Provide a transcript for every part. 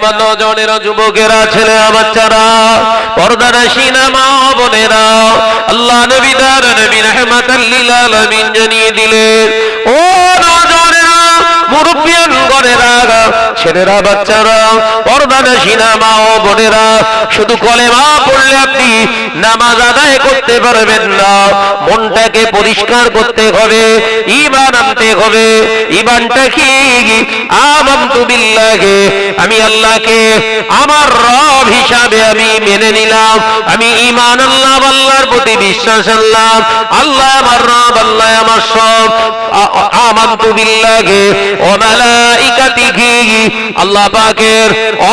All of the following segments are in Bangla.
আমার নওজওয়ানেরা, যুবকেরা, ছেলেরা, বাচ্চারা, পর্দানশীনা মা বোনেরা, আল্লাহ নবী তার নবী রাহমাতাল লিল আলামিন জানিয়ে দিলেন, ও নওজওয়ানেরা, মুরব্বিয়ান গণেরা, ছেলেরা, বাচ্চারা, পর্দানশীনা মা ও বোনেরা, শুধু কলেমা পড়লে আপনি নামাজ আদায় করতে পারবেন না। মনটাকে পরিষ্কার করতে হবে, ঈমান আনতে হবে। ঈমানটা কি? আমানতু বিল্লাহি, আমি আল্লাহকে আমার রব হিসাবে আমি মেনে নিলাম। আমি ঈমান আনলাম, আল্লাহর প্রতি বিশ্বাস আনলাম, আল্লাহ আমার রব, আল্লাহ আমার সব। আমানতু বিল্লাহি ওয়া মালাইকাতিহি, আল্লাহ পাকের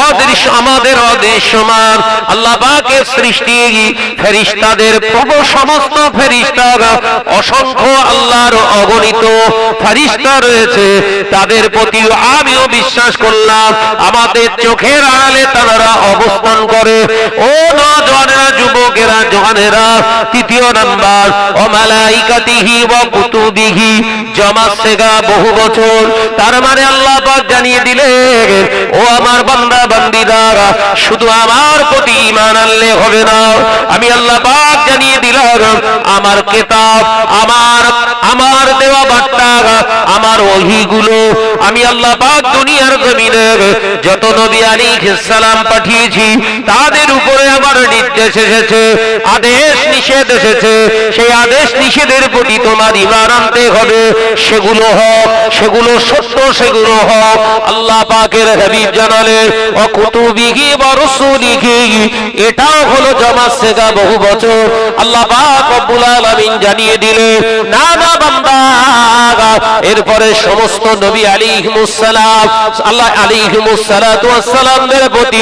অদৃশ্য, আমাদের অদৃশ্যমান আল্লাহ পাকের সৃষ্টি ফেরেশতাদের, সমস্ত ফেরেশতা, অসংখ্য আল্লাহর অগণিত ফেরেশতা রয়েছে, তাদের প্রতি আমিও বিশ্বাস করলাম। আমাদের চোখের আড়ালে তারা অবস্থান করে। ও নওজওয়ানেরা, যুবকেরা, জওয়ানেরা, তৃতীয় নাম্বার, ও মালাইকাতিহি ওয়া কুতুবিহি, জমা সেগা বহু বছর। তার মানে আল্লাহ পাক জানিয়ে দিলেন, ও আমার বান্দা বান্দীরা, শুধু আমার প্রতি ঈমান আনলে হবে না। আমি আল্লাহ পাক জানিয়ে দিলাম, আমার কিতাব, আমার দেওয়া বার্তা, আমার ওহীগুলো, আমি আল্লাহ পাক দুনিয়ার জমিনে যত নবী আলাইহিস সালাম পাঠিয়েছি, তাদের উপরে আমার নির্দেশ এসেছে, আদেশ নিষেধ এসেছে। সেই আদেশ নিষেধের প্রতি তোমার ঈমান আনতে হবে। সেগুলো হক, সেগুলো সত্য, সেগুলো হক। আল্লাহ পাকের হাবিব জানালেন, ওয়া কুতুবিহি ওয়া রাসূলিহি, এটাও হলো জমা সেগা বহু বছর। আল্লাহ পাক রব্বুল আলামিন জানিয়ে দিলেন, না না বান্দা, এরপরে সমস্ত নবী আলাইহিমুস সালাম, আল্লাহ আলাইহিমুস সালাতু ওয়াস সালামদের প্রতি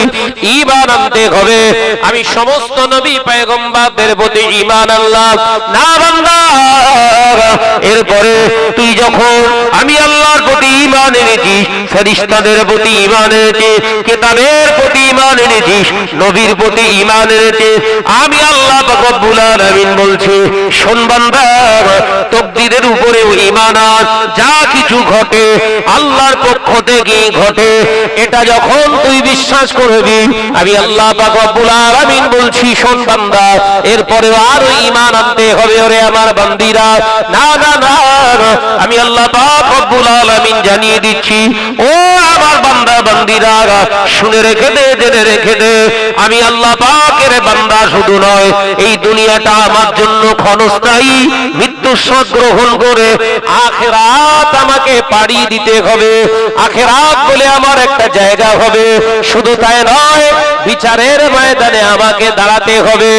ঈমান আনতে হবে। আমি সমস্ত নবী পয়গম্বরদের প্রতি ঈমান আনলাম। না বান্দা, এরপরে তুই যখন আমি আল্লাহর প্রতি ঈমান এনেছিস, ফেরেশতাদের প্রতি ঈমান এনেছিস, কিতাবের প্রতি ঈমান এনেছিস, নবীর প্রতি ঈমান এনেছিস, আমি আল্লাহ পাক রব্বুল আলামিন বলছি, শোন বান্দা, তাকদীরের উপরেও ঈমান আন। যা কিছু ঘটে আল্লাহর পক্ষ থেকে ঘটে, এটা যখন তুই বিশ্বাস করবি, আমি আল্লাহ পাক রব্বুল আলামিন বলছি, শোন বান্দা, এরপরেও আরো ঈমান আনতে হবে। ওরে আমার বান্দীরা, না না না, আমি আল্লাহ পাক রব্বুল আলামিন জানিয়ে দিচ্ছি, ও আমার বান্দা বান্দীরা, শুনে রেখে দে, জেনে রেখে দে, আমি আল্লাহ পাকের বান্দা শুধু নয়, এই দুনিয়াটা আমার জন্য ক্ষণস্থায়ী। মৃত্যুর স্বাদ গ্রহণ করে আখিরাত আমাকে পাড়ি দিতে হবে। আখিরাত বলে আমার একটা জায়গা হবে। শুধু তাই নয়, বিচারের ময়দানে আমাকে দাঁড়াতে হবে।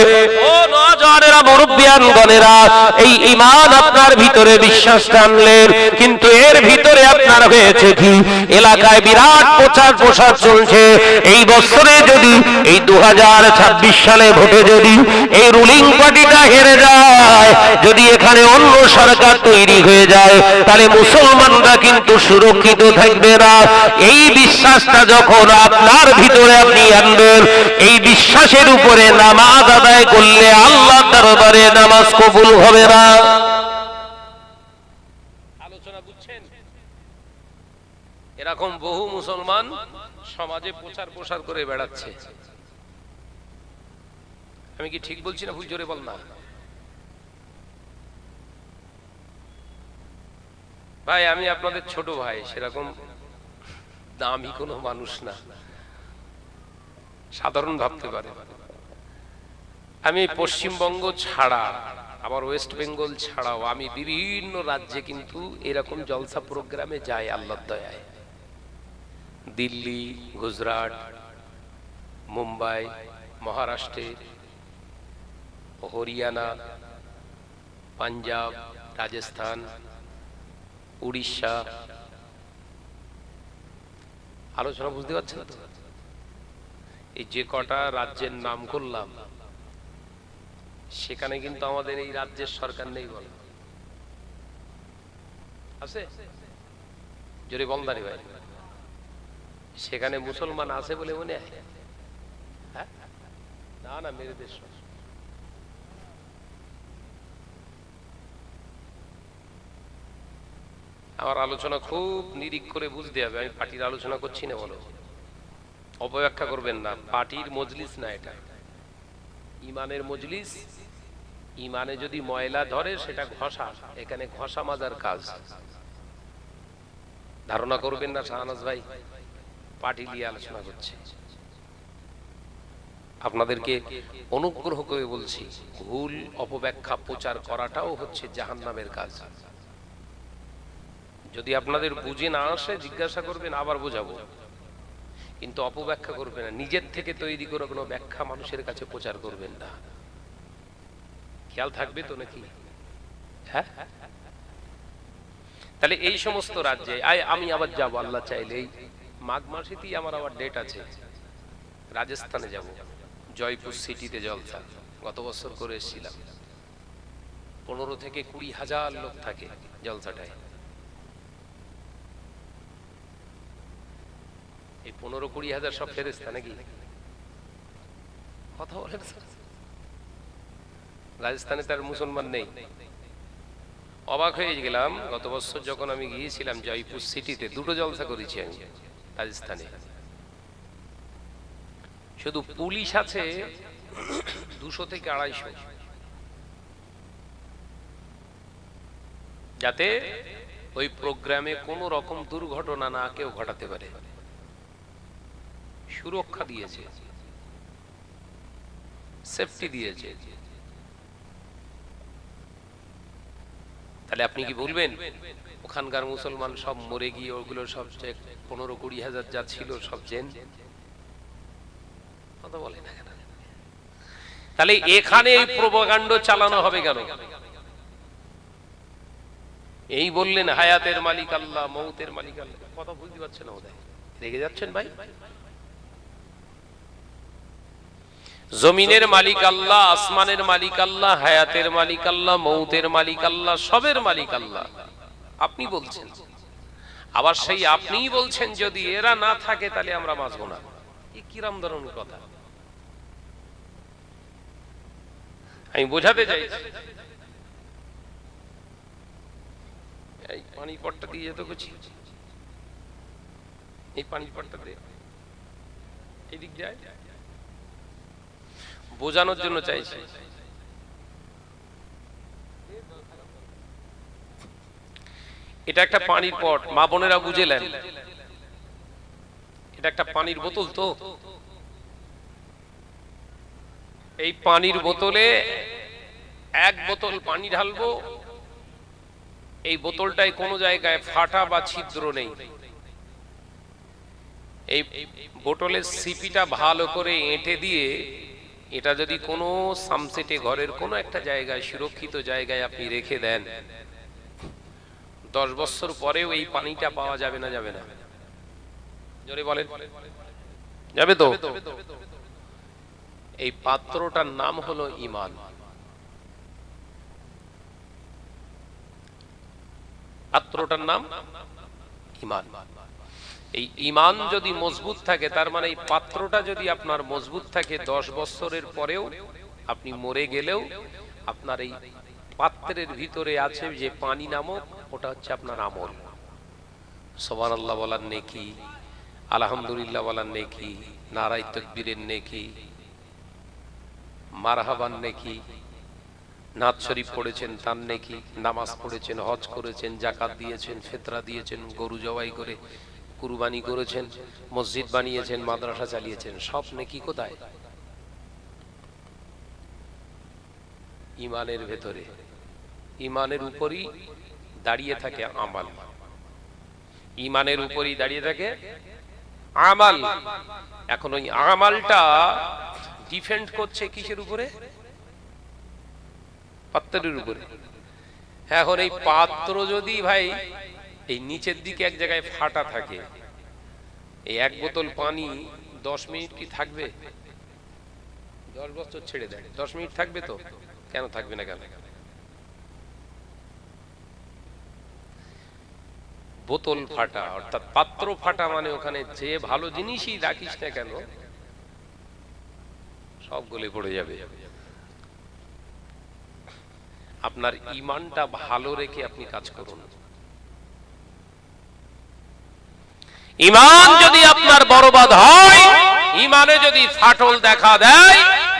ও নওজওয়ানেরা, মুরব্বিয়ান গণেরা, এই ঈমান আপনার ভিতরে বিশ্বাস আনলেন, কিন্তু এর ভিতরে আপনার হয়েছে কি? এলাকায় বিরাট প্রচার প্রসার চলছে। এই বছরে যদি, এই 2026 সালে ভোটে যদি এই রুলিং পার্টিটা হেরে যায়, যদি এখানে অন্য সরকার তৈরি হয়ে যায়, তাহলে মুসলমানরা কিন্তু সুরক্ষিত থাকবে না। এই বিশ্বাসটা যখন আপনার ভিতরে আপনি আনবেন, এই বিশ্বাসের উপরে নামাজ আদায় করলে আল্লাহর দরবারে নামাজ কবুল হবে না। আলোচনা বুঝছেন? এরকম বহু মুসলমান সমাজে প্রচার প্রসার করে বেড়াচ্ছে। আমি কি ঠিক বলছি না ভুল? জোরে বল না ভাই। আমি আপনাদের ছোট ভাই, সেরকম দামি কোনো মানুষ না, সাধারণ ভাবতে পারে। আমি পশ্চিমবঙ্গ ছাড়া, আবার ওয়েস্ট বেঙ্গল ছাড়াও আমি বিভিন্ন রাজ্যে কিন্তু এরকম জলসা প্রোগ্রামে যাই আল্লাহর দয়ায়। দিল্লি, গুজরাট, মুম্বাই, মহারাষ্ট্রে, হরিয়ানা, পাঞ্জাব, রাজস্থান, উড়িষ্যা। আলোচনা বুঝতে পারছেন তো? এই যে কটা রাজ্যের নাম করলাম, সেখানে কিন্তু আমাদের এই রাজ্যের সরকার নেই বল আছে? জোরে বলদারি ভাই, সেখানে মুসলমান আছে বলে মনে হয়? হ্যাঁ, না না, মেরে দেশ। আমার আলোচনা খুব নিরিখ করে বুঝতে হবে। আমি পার্টির আলোচনা করছি না, বলো। অপব্যাখ্যা করবেন না, পার্টির মজলিস না এটা, ইমানের মজলিস। ইমানে যদি ময়লা ধরে সেটা ঘষা, এখানে ঘষা মাজার কাজ। ধারণা করবেন না শাহনাজ ভাই পার্টি নিয়ে আলোচনা করছে। আপনাদেরকে অনুগ্রহ করে বলছি, ভুল অপব্যাখ্যা প্রচার করাটাও হচ্ছে জাহান্নামের কাজ। যদি আপনাদের বুঝে না আসে জিজ্ঞাসা করবেন, আবার বোঝাবো, কিন্তু অপব্যাখ্যা করবেন না। নিজের থেকে তৈরি করে কোনো ব্যাখ্যা মানুষের কাছে প্রচার করবেন না। খেয়াল থাকবে তো নাকি? হ্যাঁ, তাহলে এই সমস্ত রাজ্যে আমি আবার যাব আল্লাহ চাইলে, এই মাঘ মাসেতেই আমার আবার ডেট আছে, রাজস্থানে যাব, জয়পুর সিটিতে জলসা। গত বছর করে এসেছিলাম। 15 থেকে 20,000 লোক থাকে জলসাটায়। এই 15-20,000 সব ফেরেশতা নাকি? কথা বলেন। রাজস্থানে তার মুসলমান নেই। অবাক হয়ে গেলাম, গত বছর যখন আমি গিয়েছিলাম জয়পুর সিটিতে, 2টো জলসা করেছি আমি রাজস্থানে। শুধু পুলিশ আছে 200 থেকে 250, যাতে ওই প্রোগ্রামে কোনো রকম দুর্ঘটনা না কেউ ঘটাতে পারে। সুরক্ষা দিয়েছে, সেফটি দিয়েছে। তাহলে আপনি কি বলবেন ওখানকার মুসলমান সব মরে গিয়ে ওগুলো সব 15-20,000 যা ছিল সব জেন? কথা বলে না কেন? তাহলে এখানে এই প্রোপাগান্ড চালানো হবে কেন? এই বললেন হায়াতের মালিক আল্লাহ, মৌতের মালিক আল্লাহ। কথা বুঝতে পারছেন না? ওদের রেগে যাচ্ছেন ভাই? জমিনের মালিক আল্লাহ, আসমানের মালিক আল্লাহ, হায়াতের মালিক আল্লাহ, মৌতের মালিক আল্লাহ, সবের মালিক আল্লাহ। আপনি বলছেন, আবার সেই আপনিই বলছেন যদি এরা না থাকে তাহলে আমরা বাঁচবো না। এই কিরম ধরনের কথা? আমি বোঝাতে চাইছি। এই পানি পটটা দিয়ে যেত কুচি, এই পানি পটটা দিয়ে এদিক যায়, বোঝানোর জন্য চাইছি। এটা একটা পানির পট, মা বোনেরা বুঝেলেন, এটা একটা পানির বোতল। তো এই পানির বোতলে 1 বোতল পানি ঢালবো, এই বোতলটায় কোনো জায়গায় ফাটা বা ছিদ্র নেই। এই বোতলের সিপিটা ভালো করে এঁটে দিয়ে এটা যদি কোনো সামসেটে ঘরের কোনো একটা জায়গায়, সুরক্ষিত জায়গায় আপনি রেখে দেন, 10 বছর পরেও এই পানিটা পাওয়া যাবে না? যাবে না? জোরে বলেন, যাবে তো? এই পাত্রটার নাম হলো ঈমান। পাত্রটার নাম ঈমান। এই ঈমান যদি মজবুত থাকে, তার মানে এই পাত্রটা যদি আপনার মজবুত থাকে, 10 বছরের পরেও আপনি মরে গেলেও আপনার এই পাত্রের ভিতরে আছে যে পানি নামক, ওটা হচ্ছে আপনার আমল। সুবহানাল্লাহ বলার নেকি, আলহামদুলিল্লাহ বলার নেকি, নারায়ে তাকবীরের নেকি, মারহাবান নেকি, নাত শরীফ পড়েছেন তার নেকি, নামাজ পড়েছেন, হজ করেছেন, যাকাত দিয়েছেন, ফিতরা দিয়েছেন, গরু জবাই করে কুরবানি করেছেন, মসজিদ বানিয়েছেন, মাদ্রাসা চালিয়েছেন, সব নেকি কোথায়? ঈমানের ভেতরে। ঈমানের উপরই দাঁড়িয়ে থাকে আমাল। ঈমানের উপরই দাঁড়িয়ে থাকে আমাল। এখন ওই আমালটা ডিপেন্ড করছে কিসের উপরে? পাত্রের উপরে। এখন এই পাত্র যদি ভাই এই নিচের দিকে এক জায়গায় ফাটা থাকে, এই 1 বোতল পানি 10 মিনিট কি থাকবে? 10 বছর ছেড়ে দেয়, 10 মিনিট থাকবে তো? কেন থাকবে না? কেন? বোতল ফাটা, অর্থাৎ পাত্র ফাটা, মানে ওখানে যে ভালো জিনিসই রাখিস না কেন সব গলে পড়ে যাবে। আপনার ঈমানটা ভালো রেখে আপনি কাজ করুন। ঈমান যদি আপনার বরবাদ হয়, ইমানে যদি ফাটল দেখা দেয়,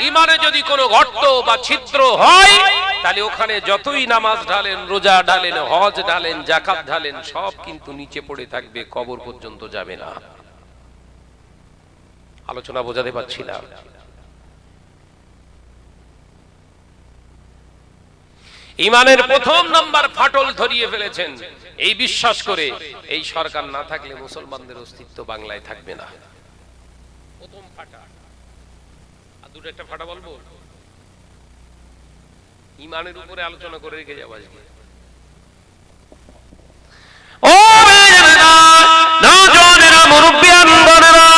ইমানে যদি কোনো গর্ত বা ছিদ্র হয়, তাহলে ওখানে যতই নামাজ ঢালেন, রোজা ঢালেন, হজ ঢালেন, যাকাত ঢালেন, সব কিন্তু নিচে পড়ে থাকবে, কবর পর্যন্ত যাবে না। আলোচনা বোঝাতে পারছি না? ইমানের প্রথম নাম্বার ফাটল ধরিয়ে ফেলেছেন, এই বিশ্বাস করে এই সরকার না থাকলে মুসলমানদের অস্তিত্ব বাংলায় থাকবে না। প্রথম ফাটা। আর দুটো একটা ফাটা বলবো, ইমানের উপরে আলোচনা করে রেখে যাবো আজকে। ও নওজওয়ানেরা, মুরব্বিয়ান বোনেরা,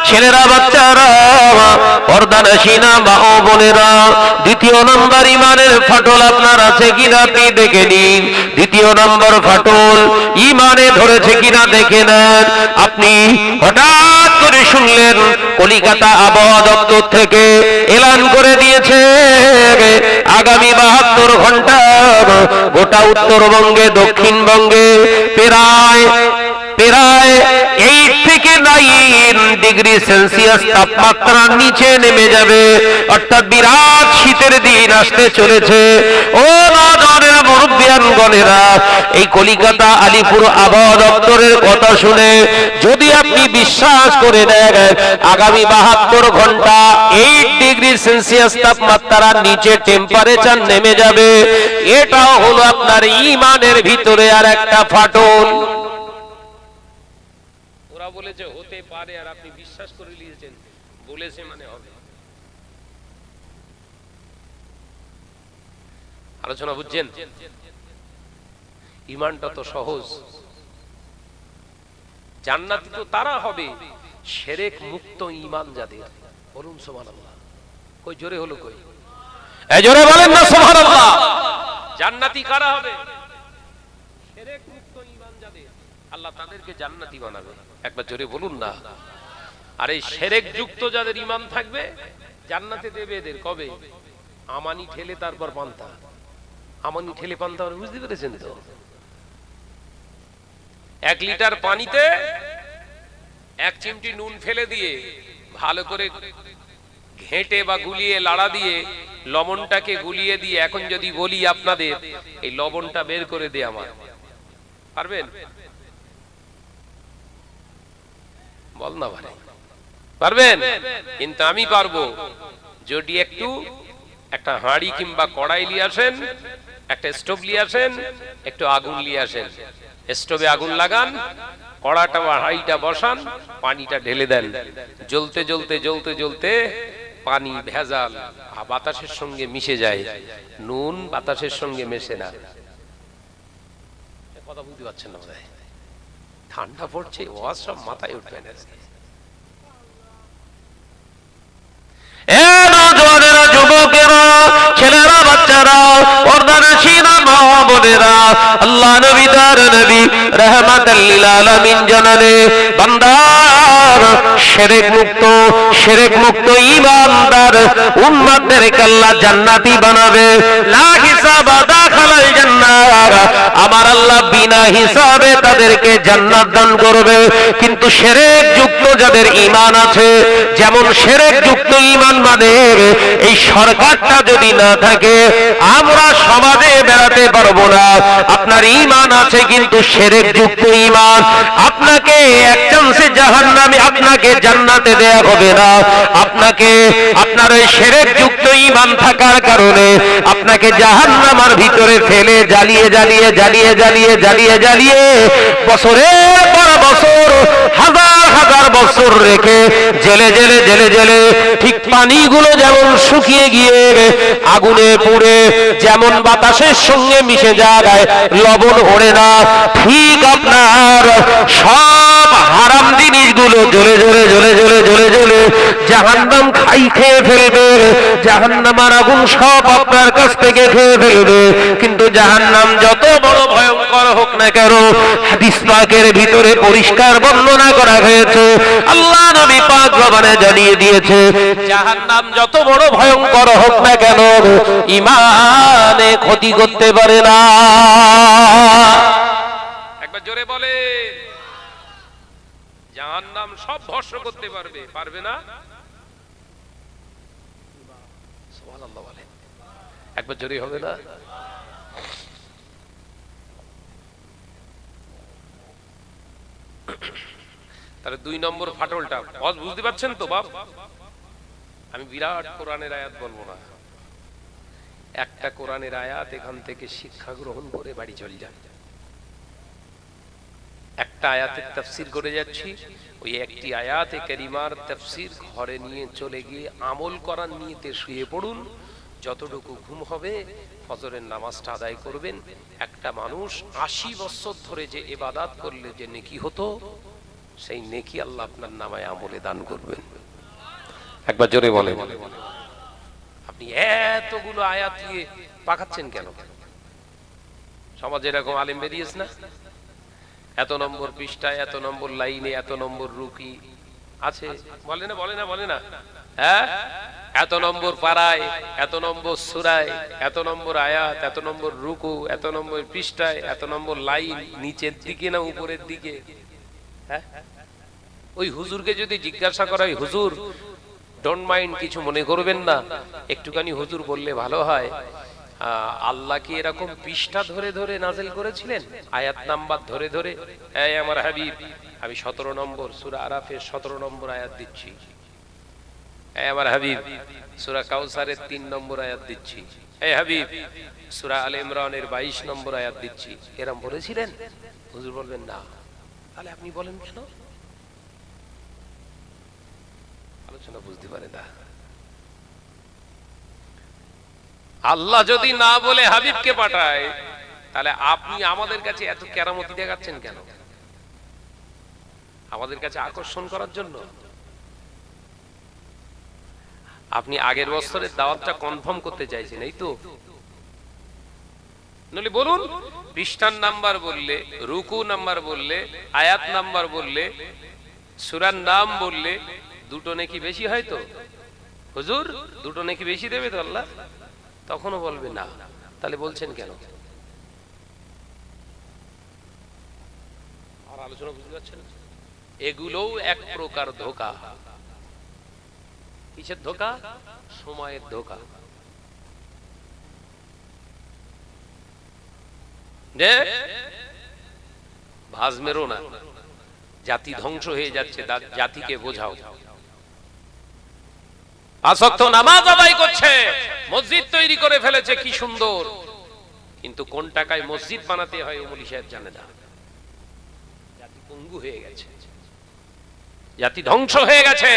ছেলেরা, বাচ্চারা, পর্দানশীনা মা ও বোনেরা, দ্বিতীয় নম্বর ইমানের ফাটল আপনার আছে কিনা আপনি দেখে নিন। দ্বিতীয় নম্বর ফাটল ইমানে ধরেছে কিনা দেখে নেন। আপনি হঠাৎ করে শুনলেন কলিকাতা আবহাওয়া দপ্তর থেকে এলান করে দিয়েছে আগামী 72 ঘন্টা গোটা উত্তরবঙ্গে, দক্ষিণবঙ্গে প্রায় 8 থেকে 9 ডিগ্রি সেলসিয়াস তাপমাত্রা নিচে নেমে যাবে, অর্থাৎ বিরাট শীতের দিন আসতে চলেছে। ও নওজওয়ানেরা, মুরব্বিয়ান গণেরা, এই কলিকাতা আলিপুর আবহাওয়া দপ্তরের কথা শুনে যদি আপনি বিশ্বাস করে নেন আগামী 72 ঘন্টা 8 ডিগ্রি সেলসিয়াস তাপমাত্রা নিচে টেম্পারেচার নেমে যাবে, এটাও হলো আপনার ঈমানের ভিতরে আর একটা ফাটল। ওরা বলেছে হতে পারে, আর আপনি বিশ্বাস করে নিয়েছেন বলেছে মানে হবে। আলোচনা বুঝছেন? ঈমানটা তো সহজ। জান্নাতি তো তারা হবে শিরক মুক্ত ঈমান যাদের। বলুন সুবহানাল্লাহ। কই জোরে হলো কই? এই জোরে বলেন না সুবহানাল্লাহ। জান্নাতি কারা হবে? শিরক মুক্ত ঈমান যাদের, আল্লাহ তাদেরকে জান্নাতি বানাবে। একবার জোরে বলুন না। আর এই শিরক যুক্ত যাদের ঈমান থাকবে জান্নাতে দেবে এদের কবে? আমানি ঠেলে তারপর পান্তা। আমানি ঠেলে পান্তা মানে বুঝতে পেরেছেন তো? 1 লিটার পানিতে 1 চিমটি নুন ফেলে দিয়ে ভালো করে ঘেঁটে বা গুলিয়ে লাড়া দিয়ে লবণটাকে গুলিয়ে দিয়ে এখন যদি বলি আপনাদের এই লবণটা বের করে দে আমার, পারবেন? বল না ভাই, পারবেন? কিন্তু আমি পারবো যদি একটু একটা হাঁড়ি কিংবা কড়াই নিয়ে আসেন, একটা স্টোভ নিয়ে আসেন, একটু আগুন নিয়ে আসেন, স্টোভে আগুন লাগান, কড়াটা বা হাঁড়িটা বসান, পানিটা ঢেলে দেন, জ্বলতে জ্বলতে জ্বলতে জ্বলতে পানি ভেজাল বাতাসের সঙ্গে মিশে যায়, নুন বাতাসের সঙ্গে মেশে না। কথা বুঝতে পারছেন না? ঠান্ডা পড়ছে, ওয়াজ সব মাথায় উঠবে না। এ নওজওয়ানেরা, যুবকেরা, ছেলেরা, বাচ্চারা, পর্দানশীনা মা ও বোনেরা, আল্লাহ নবী তার নবী রাহমাতাল লিল আলামিন জানালে বান্দার শিরক মুক্ত ঈমানদার উম্মতদেরকে আল্লাহ জান্নাতি বানাবে। লা হিসাবা দাখালাল জান্নাহ, আমার আল্লাহ বিনা হিসাবে তাদেরকে জান্নাত দান করবে। কিন্তু শিরক যুক্ত যাদের ঈমান আছে, যেমন শিরক যুক্ত ঈমান মানে এই সরকারটা যদি না থাকে আমরা সমাজে বেড়াতে পারবো না। আপনার ঈমান আছে কিন্তু শিরক যুক্ত ঈমান, আপনাকে এক চান্সে জাহান্নামে, আপনাকে জান্নাতে দেয়া হবে না। আপনাকে আপনার ওই শিরক যুক্ত ঈমান থাকার কারণে আপনাকে জাহান্নামের ভিতরে ফেলে জ্বালিয়ে জ্বালিয়ে জ্বালিয়ে জ্বালিয়ে জ্বালিয়ে জ্বালিয়ে বছরের পর বছর, হাজার হাজার বছর রেখে জেলে জেলে জেলে জেলে ঠিক পানিগুলো যেমন শুকিয়ে গিয়ে আগুনে পুড়ে যেমন বাতাসের সঙ্গে মিশে যায়, লবণ ওড়ে না, ঠিক আপনার সব হারাম জিনিসগুলো জ্বলে জ্বলে জ্বলে জ্বলে জ্বলে জ্বলে জাহান্নাম খেয়ে ফেলবে। জাহান্নামের আগুন সব আপনার কাছ থেকে খেয়ে ফেলবে। কিন্তু জাহান্নাম যত বড় ভয়ঙ্কর হোক না কেন, হাদিস পাকের ভিতরে পরিষ্কার বর্ণনা করা হয়েছে, আল্লাহ নবী পাক জবানে জানিয়ে দিয়েছে, জাহান্নাম যত বড় ভয়ঙ্কর হোক না কেন ঈমানে ক্ষতি করতে পারে না। একবার জোরে বলে, জাহান্নাম সব ভস্ম করতে পারবে, পারবে না? সুবহানাল্লাহ বলে, একবার জোরে হবে না? তাহলে 2 নম্বর ফাটলটা বুঝতে পারছেন তো বাপ? আমি বিরাট কোরআনের আয়াত বলবো না, একটা কোরআনের আয়াত এখান থেকে শিক্ষা গ্রহণ করে বাড়ি চলে যান। একটা আয়াতের তাফসীর করে যাচ্ছি, ওই একটি আয়াতে কারিমার তাফসীর ঘরে নিয়ে চলে গিয়ে আমল করার নিয়তে শুয়ে পড়ুন। যতটুকু ঘুম হবে ফজরের নামাজটা আদায় করবেন। একটা মানুষ 80 বছর ধরে যে ইবাদত করলে যে নেকি হতো, সেই নেকি আল্লাহ আপনার নামায় আমলে দান করবেন। একবার জোরে বলেন। আপনি এতগুলো আয়াত দিয়ে পাকাচ্ছেন কেন? সমাজে এরকম আলেম বেরিয়েছে না? এত নম্বর পৃষ্ঠায়, এত নম্বর লাইনে, এত নম্বর রুকি আছে, বলে না বলে না বলে না? হ্যাঁ, এত নম্বর পারায়, এত নম্বর সূরায়, এত নম্বর আয়াত, এত নম্বর রুকু, এত নম্বর পৃষ্ঠায়, এত নম্বর লাইন, নিচের দিকে না উপরের দিকে? হ্যাঁ, ওই হুজুরকে যদি জিজ্ঞাসা করা হয়, হুজুর ডোন্ট মাইন্ড, কিছু মনে করবেন না, একটুখানি হুজুর বললে ভালো হয়, আল্লাহ কি এরকম পৃষ্ঠা ধরে ধরে নাযিল করেছিলেন, আয়াত নাম্বার ধরে ধরে? এই আমার হাবিব, আমি 17 নম্বর সূরা আরাফের 17 নম্বর আয়াত দিচ্ছি। এই আমার হাবিব, সূরা কাউসারের 3 নম্বর আয়াত দিচ্ছি। এই হাবিব, সূরা আলে ইমরানের 22 নম্বর আয়াত দিচ্ছি। এরকম বলেছিলেন? হুজুর বলবেন না। তাহলে আপনি বলেন কেন? আলোচনা বুঝতে পারে না। আল্লাহ যদি না বলে হাবিবকে পাঠায়, তাহলে আপনি আমাদের কাছে এত কেরামতি দেখাচ্ছেন কেন? আমাদের কাছে আকর্ষণ করার জন্য? আপনি আগের বছরের দাওয়াতটা কনফার্ম করতে চাইছেন, এই তো? নলি বলুন, পৃষ্ঠার নাম্বার বললে, রুকু নাম্বার বললে, আয়াত নাম্বার বললে, সূরার নাম বললে দুটো নেকি বেশি হয় তো? হুজুর দুটো নেকি বেশি দেবে তো আল্লাহ? তখনও বলবে না। তাহলে বলছেন কেন? আর আলোচনা বুঝতে পারছেন? এগুলোও এক প্রকার ধোঁকা। কিসের ধোঁকা? সময়ের ধোঁকা। যে ভাজ মেরো না, জাতি ধ্বংস হয়ে যাচ্ছে, জাতিকে বোঝাও। আসক্ত নামাজ আদায় করছে, মসজিদ তৈরি করে ফেলেছে, কি সুন্দর, কিন্তু কোন টাকায় মসজিদ বানাতে হয় ওমলি সাহেব জানে না। জাতি পঙ্গু হয়ে গেছে, জাতি ধ্বংস হয়ে গেছে।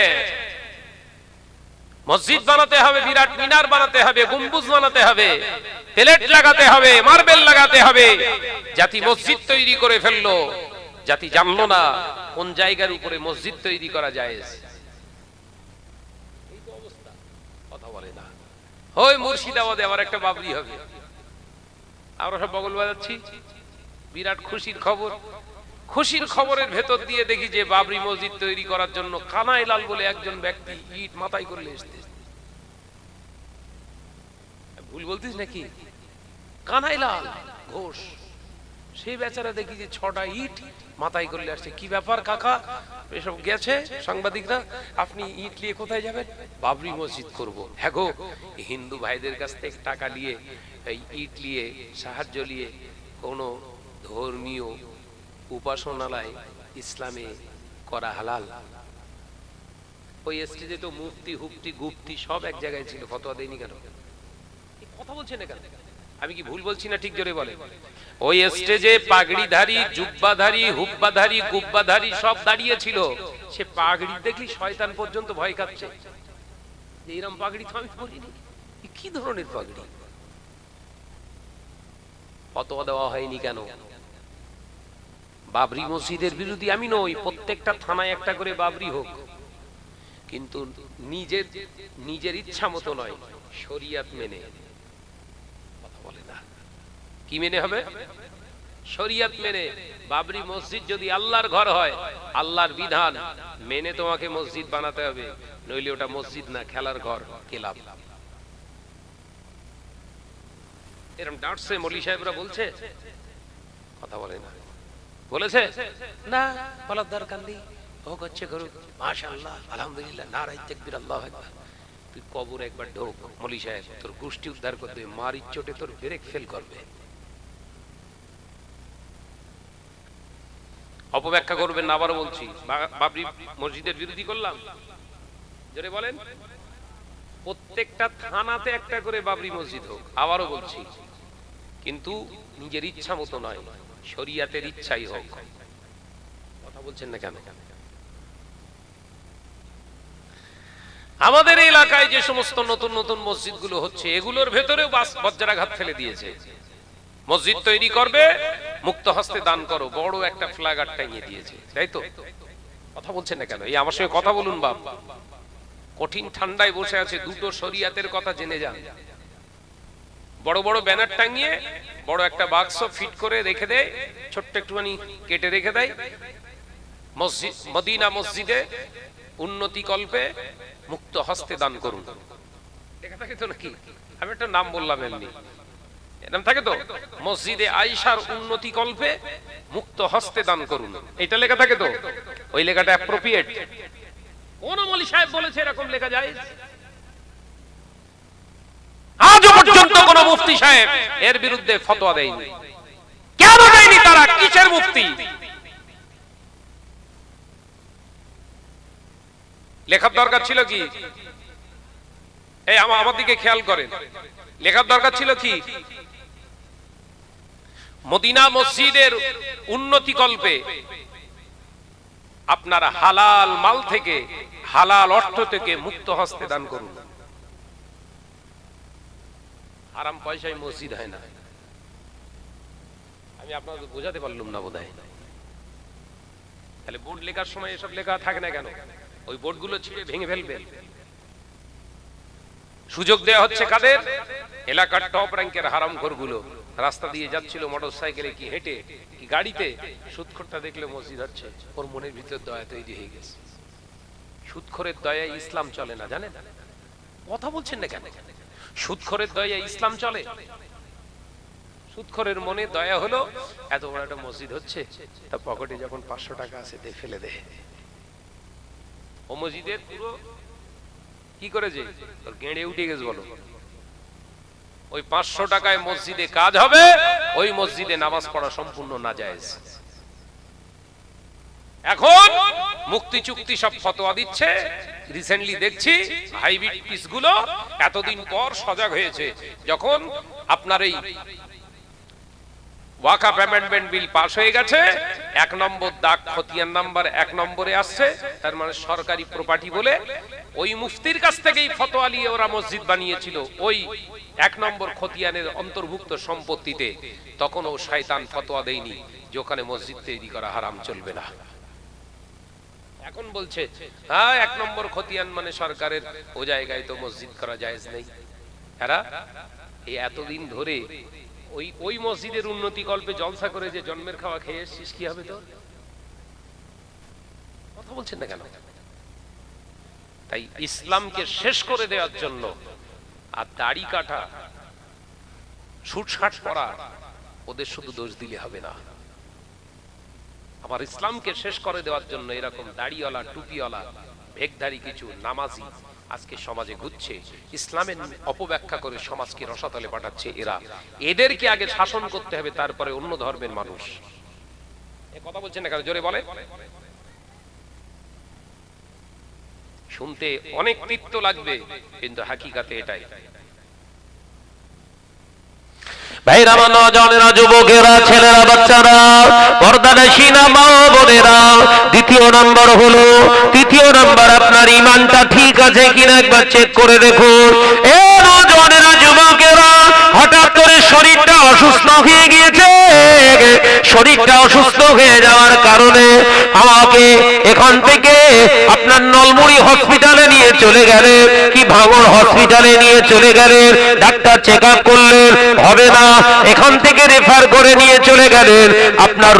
মসজিদ বানাতে হবে, বিরাট মিনার বানাতে হবে, গম্বুজ বানাতে হবে, প্লেট লাগাতে হবে, মার্বেল লাগাতে হবে। জাতি মসজিদ তৈরি করে ফেললো, জাতি জানলো না কোন জায়গার উপরে মসজিদ তৈরি করা যায়। কথা বলে না। ওই মুর্শিদাবাদে আবার একটা বাবরি হবে, আমরা সব বগল বাজাচ্ছি, বিরাট খুশির খবর। খুশির খবরের ভেতর দিয়ে দেখি যে বাবরি মসজিদ তৈরি করার জন্য কানাই লাল বলে একজন ব্যক্তি ইট মাথায় করে এসেছে। ভুল বলতিস নাকি? কানাই লাল ঘোষ, সেই বেচারা দেখি যে 6টা ইট মাথায় করে আসছে। কি ব্যাপার কাকা? এসব গেছে সাংবাদিকরা, আপনি ইট নিয়ে কোথায় যাবেন? বাবরি মসজিদ করব। হ্যাঁ গো, হিন্দু ভাইদের কাছ থেকে টাকা নিয়ে, এই ইট নিয়ে, সাহায্য নিয়ে কোনো ধর্মীয় উপাসনালয় ইসলামে করা হালাল। ওই স্টেজে তো মুফতি, হুফতি, গুপ্তি সব এক জায়গায় ছিল, ফতোয়া দেয়নি কেন? কথা বলছেন না কেন? আমি কি ভুল বলছি না? ঠিক জোরে বলে। ওই স্টেজে পাগড়িধারী, জুব্বাধারী, হুব্বাধারী, গুব্বাধারী সব দাঁড়িয়ে ছিল। সে পাগড়ি দেখলি শয়তান পর্যন্ত ভয় খাচ্ছে, এইরকম পাগড়ি তো আমি পরিনি, কি ধরনের পাগড়ি? ফতোয়া দেওয়া হয়নি কেন? বাবরি মসজিদের বিরোধী আমি নই, প্রত্যেকটা থানায় একটা করে বাবরি হোক, কিন্তু নিজের ইচ্ছা মতো নয়, শরিয়ত মেনে। কথা বলে না। কি মেনে হবে? শরিয়ত মেনে। বাবরি মসজিদ যদি আল্লাহর ঘর হয়, আল্লাহর বিধান মেনে তোমাকে মসজিদ বানাতে হবে, নইলে ওটা মসজিদ না, খেলার ঘর, ক্লাব। এরকম ডাঁটছে মৌলী সাহেবরা, বলছে? কথা বলে না। বলেছে না, বলার দরকার নেই, ও করছে করুক, মাশাআল্লাহ, আলহামদুলিল্লাহ, নারায়ে তাকবীর, আল্লাহু আকবার। তুই কবর একবার ঢোক, মলি সাহেব তোর গোষ্ঠী উদ্ধার করবে, মারির চোটে তোর ব্রেক ফেল করবে। অপব্যাখ্যা করবেন না, আবারও বলছি, বাবরি মসজিদের বিরোধী করলাম? জোরে বলেন। প্রত্যেকটা থানাতে একটা করে বাবরি মসজিদ হোক, আবারও বলছি, কিন্তু নিজের ইচ্ছা মতো নয়, শরিয়াতের ইচ্ছাই হোক। কথা বলছেন না কেন? আমাদের এলাকায় যে সমস্ত নতুন নতুন মসজিদগুলো হচ্ছে, এগুলোর ভেতরেও বজ্রাঘাত ফেলে দিয়েছে। মসজিদ তৈরি করবে, মুক্ত হস্তে দান করো, বড় একটা ফ্ল্যাগার টাঙিয়ে দিয়েছে, তাই তো? কথা বলছেন না কেন? এই আমার সঙ্গে কথা বলুন বাপ। কঠিন ঠান্ডায় বসে আছে, দুটো শরিয়াতের কথা জেনে যান। বড় বড় ব্যানার টাঙিয়ে বড় একটা বাক্স ফিট করে রেখে দেয়, ছোট্ট একটুখানি কেটে রেখে দেয়, মসজিদ, মদিনা মসজিদে উন্নতি কল্পে মুক্ত হস্তে দান করুন। লেখা থাকে তো নাকি? আমি একটা নাম বললাম এমনি, এরকম থাকে তো, মসজিদে আয়েশার উন্নতি কল্পে মুক্ত হস্তে দান করুন, এটা লেখা থাকে তো? ওই লেখাটা অ্যাপ্রোপ্রিয়েট? কোন মৌলভী সাহেব বলেছে এরকম লেখা যায়? আজও পর্যন্ত কোন মুফতি সাহেব এর বিরুদ্ধে ফতোয়া দেয়নি। কেন দেয়নি তারা? কিসের মুফতি? লেখার দরকার ছিল কি? এই আমার দিকে খেয়াল করেন, লেখার দরকার ছিল কি? মদিনা মসজিদের উন্নতি কল্পে আপনারা হালাল মাল থেকে, হালাল অর্থ থেকে মুক্ত হস্তে দান করুন। হারাম পয়সায় মসজিদ হয় না। আমি আপনাদের বোঝাতে পারলাম না বোধহয়। তাহলে বোর্ড লেখার সময় এসব লেখা থাকে না কেন? ওই বোর্ডগুলো ছিঁড়ে ভেঙে ফেলবেন। সুযোগ দেওয়া হচ্ছে কাদের? এলাকার টপ র্যাঙ্কের হারামখোরগুলো রাস্তা দিয়ে যাচ্ছিল মোটর সাইকেলে কি হেঁটে কি গাড়িতে, সুদখোরটা দেখলে মসজিদ হচ্ছে, ওর মনের ভিতর দয়া তৈরি হয়ে গেছে। সুদখোরের দয়ায় ইসলাম চলে না, জানেন? কথা বলছেন না কেন? সুদখোরের দয়ায় ইসলাম চলে? সুদখোরের মনে দয়া হলো, এত বড় একটা মসজিদ হচ্ছে, তা পকেটে যখন 500 টাকা আছে দে, ফেলে দে। ও মসজিদের পুরো কি করেছে? তোর গেঁড়ে উঠে গেছে বলো। ওই 500 টাকায় মসজিদে কাজ হবে, ওই মসজিদে নামাজ পড়া সম্পূর্ণ নাজায়েজ। এখন মুক্তি চুক্তি সব ফতোয়া দিচ্ছে। রিসেন্টলি দেখছি হাইব্রিড পিসগুলো এতদিন পর সজাগ হয়েছে, যখন আপনার এই ওয়াকফ অ্যামেন্ডমেন্ট বিল পাস হয়ে গেছে, 1 নম্বর দাগ খতিয়ান নাম্বার 1 নম্বরে আসছে, তার মানে সরকারি প্রপার্টি বলে ওই মুফতির কাছ থেকেই ফতোয়া নিয়ে ওরা মসজিদ বানিয়েছিল ওই 1 নম্বর খতিয়ানের অন্তর্ভুক্ত সম্পত্তিতে। তখন ও শয়তান ফতোয়া দেয়নি যে ওখানে মসজিদ তৈরি করা হারাম, চলবে না। এখন বলছে হ্যাঁ 1 নম্বর খতিয়ান মানে সরকারের, ও জায়গায় তো মসজিদ করা জায়েজ নেই। এরা এই এতদিন ধরে ওই মসজিদের উন্নতি কল্পে জলসা করে যে জন্মের খাওয়া খেয়ে এসেছিস, কি হবে তোর? কথা বলছেন না কেন? তাই ইসলামকে শেষ করে দেওয়ার জন্য আর দাড়ি কাটা, ছুটছাট পড়া, ওদের শুধু দোষ দিলে হবে না। আমার ইসলামকে শেষ করে দেওয়ার জন্য এরকম দাড়িওয়ালা, টুপিওয়ালা, ভেকধারী কিছু নামাজি আজকে সমাজে ঘুরছে, ইসলামের অপব্যাখ্যা করে সমাজকে রসাতলে পাঠাচ্ছে। এদেরকে আগে শাসন করতে হবে, তারপরে অন্য ধর্মের মানুষ। কথা বলছেন না কেন? জোরে বলে। শুনতে অনেক তিক্ত লাগবে, কিন্তু হাকিকাতে এটাই। ভাইরা, নওজওয়ানেরা, যুবকেরা, ছেলেরা, বাচ্চারা, পর্দানশীনা মা বোনেরা, তৃতীয় নাম্বার আপনার ঈমানটা ঠিক আছে কিনা একবার চেক করে দেখুন। এ নওজওয়ানেরা, যুবকেরা, হঠাৎ করে শরীরটা অসুস্থ হয়ে গিয়েছে। শরীরটা অসুস্থ হয়ে যাওয়ার কারণে আমাকে এখান থেকে আপনার নলমুড়ি হসপিটালে নিয়ে চলে গেলেন, কি ভাঙড় হসপিটালে নিয়ে চলে গেলেন। ডাক্তার চেক আপ করলেন, হবে না, এখান থেকে রেফার করে নিয়ে চলে গেলেন আপনার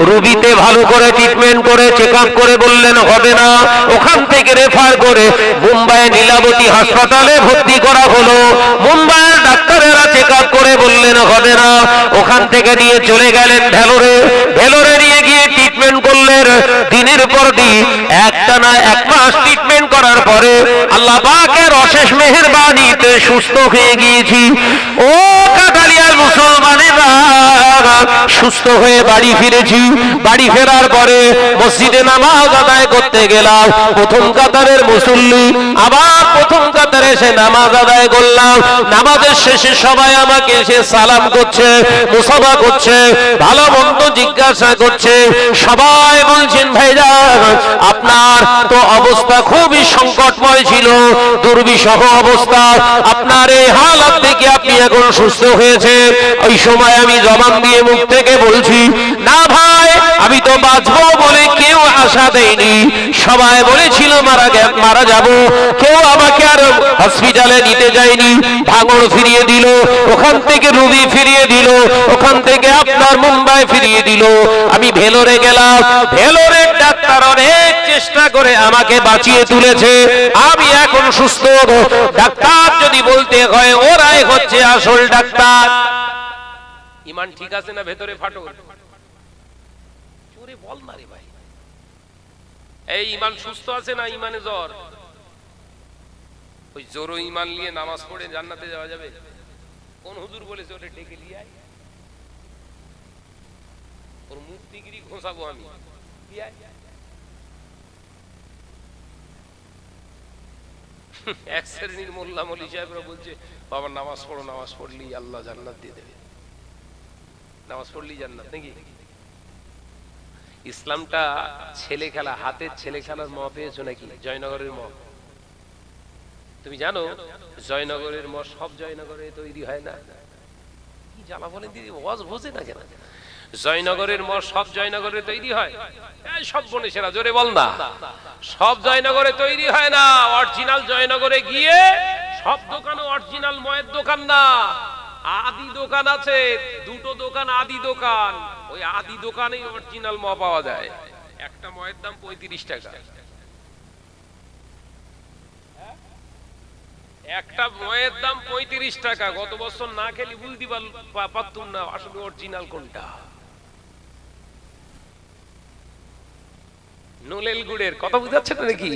রুবিতে ভালো করে ট্রিটমেন্ট করে চেক আপ করে বললেন হবে না, ওখান থেকে রেফার করে মুম্বাইয়ের নীলাবতী হাসপাতালে ভর্তি করা হলো। মুম্বাইয়ের ডাক্তারেরা চেক আপ করে বললেন হবে না, ওখান থেকে নিয়ে চলে গেলেন ভেলোরে নিয়ে গিয়ে ট্রিটমেন্ট ট্রিটমেন্ট করলেন, দিনের পর দিন একটানা 1 মাস ট্রিটমেন্ট করার পরে আল্লাহ পাকের অশেষ মেহেরবানিতে সুস্থ হয়ে গিয়েছি। ও কাটালিয়ার মুসলমানেরা, সুস্থ হয়ে বাড়ি ফিরেছি। বাড়ি ফেরার পরে মসজিদে নামাজ আদায় করতে গেলাম। প্রথম কাতারের মুসল্লি, আবার প্রথম কাতারে এসে নামাজ আদায় করলাম। নামাজের শেষে সবাই আমাকে এসে সালাম করছে, মুসাফা করছে, ভালো মন্দ জিজ্ঞাসা করছে। সবাই বলছেন ভাইজান আপনার তো অবস্থা খুবই সংকটময় ছিল, দুর্বিষহ অবস্থা, আপনার এই হালাত থেকে আপনি এখন সুস্থ হয়েছে। ওই সময় আমি জবান দিয়ে মুখ থেকে বলছি, না ভাই আমি তো বাঁচবো বলে কেউ আশা দেয়নি। সবাই বলেছিল মারা যাব, কেউ আমাকে আর হসপিটালে নিতে যায়নি। ভাঙড় ফিরিয়ে দিল, ওখান থেকে রুবি ফিরিয়ে দিল, ওখান থেকে আপনার মুম্বাই ফিরিয়ে দিল। আমি ভেলোরে গেলাম, ভেলোরের ডাক্তার অনেক চেষ্টা করে আমাকে বাঁচিয়ে তুলেছে। আমি এখন সুস্থ। ডাক্তার যদি বলতে হয় ওরাই হচ্ছে আসল ডাক্তার। ইমান ঠিক আছে না ভেতরে ফাটল? চোরে বল না রে ভাই, এই ইমান সুস্থ আছে না ইমানে জ্বর? ওই জোরো ইমান নিয়ে নামাজ পড়ে জান্নাতে যাওয়া যাবে? কোন হুজুর বলেছে ওটা ডেকে নিয়ে আয়, ওর মুক্তিগিরি ঘোষাবো আমি? এক শ্রেণীর মোল্লা মলি সাহেবরা বলছে বাবা নামাজ পড়ো, নামাজ পড়লেই আল্লাহ জান্নাত দিয়ে দেবে, নামাজ পড়লেই জান্নাত নাকি? ইসলামটা ছেলে খেলা, হাতের ছেলে খেলার ম পেয়েছো নাকি? জয়নগরের ম তুমি জানো? জয়নগরের ম সব জয়নগরে তৈরি হয় না। কি জ্বালা বলেন দিদি, ওয়াজ বোঝে না কেন? জয়নগরের ম সব জয়নগরে তৈরি হয়? সব বনেছেরা জোরে বল না, সব জয়নগরে তৈরি হয় না। অরিজিনাল জয়নগরে গিয়ে সব দোকানে অরিজিনাল ময়ের দোকান না, আদি দোকান আছে, দুটো দোকান আদি দোকান। ওই আদি দোকানেই অরিজিনাল ম পাওয়া যায়। একটা ময়ের দাম 35 টাকা, একটা ময়ের দাম 35 টাকা। গত বছর না খেলি বুঝতে পারতুম না আসলে অরিজিনাল কোনটা। নলেল গুড়ের কথা বুঝাচ্ছে না নাকি?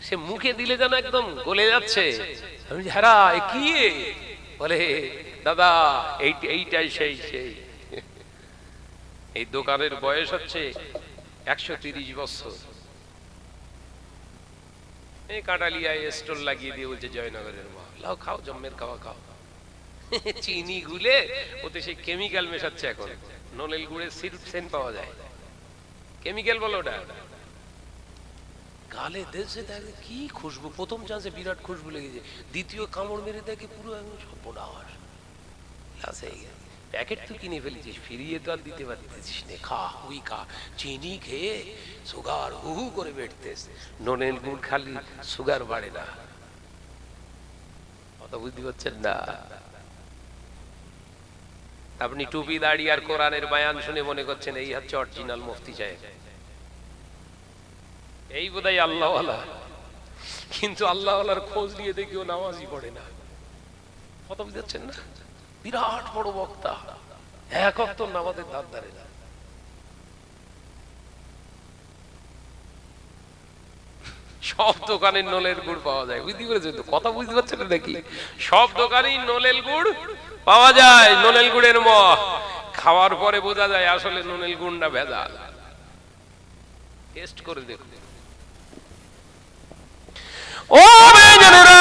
সে মুখে দিলে যেন একদম গলে যাচ্ছে। আমি হারা কি বলে, দাদা এইটাই সেই সেই। এই দোকানের বয়স হচ্ছে 130 বছর। এই কাটালিয়ায় স্টল লাগিয়ে দিয়ে বলছে জয়নগরের মা, লাও খাও, জম্মের খাওয়া খাও। চিনি গুলে ওতে সেই কেমিক্যাল মেশাচ্ছে। এখন নলেল গুড়ের সিরপ সেন্ট পাওয়া যায়, কেমিক্যাল বলো ওটা। গালে দেশে দেখে কি খুশবু, প্রথম চান্সে বিরাট খুশবু লেগেছে, দ্বিতীয় কামড় মেরে দেখে পুরো সর্বনাশ। প্যাকেট তো কিনে ফেলেছিস, ফিরিয়ে তো আর দিতে পারতেছিস না। খা হুই খা, চিনি খেয়ে সুগার হু হু করে বেড়তেস। নলেল গুড় খালি সুগার বাড়ে না, কথা বুঝতে পারছেন না? আপনি টুপি দাড়ি আর কোরআনের বায়ান শুনে মনে করছেন এই হচ্ছে অরিজিনাল মুফতি সাহেব, এই বোধহয় আল্লাহওয়ালা। কিন্তু আল্লাহওয়ালার খোঁজ নিয়ে দেখেও নামাজই পড়ে না, কথা বুঝতে পারছেন না? বিরাট বড় বক্তা, এক ওয়াক্ত নামাজের ধার ধারে না। সব দোকানে নলের গুড় পাওয়া যায়, বুঝতে পেরেছেন তো? কথা বুঝতে পারছেন নাকি? সব দোকানেই নলেল গুড় পাওয়া যায়, নলেল গুড়ের ম। খাওয়ার পরে বোঝা যায় আসলে নলেল গুড় না ভেজাল। টেস্ট করে দেখুন। ও বেজনেরা,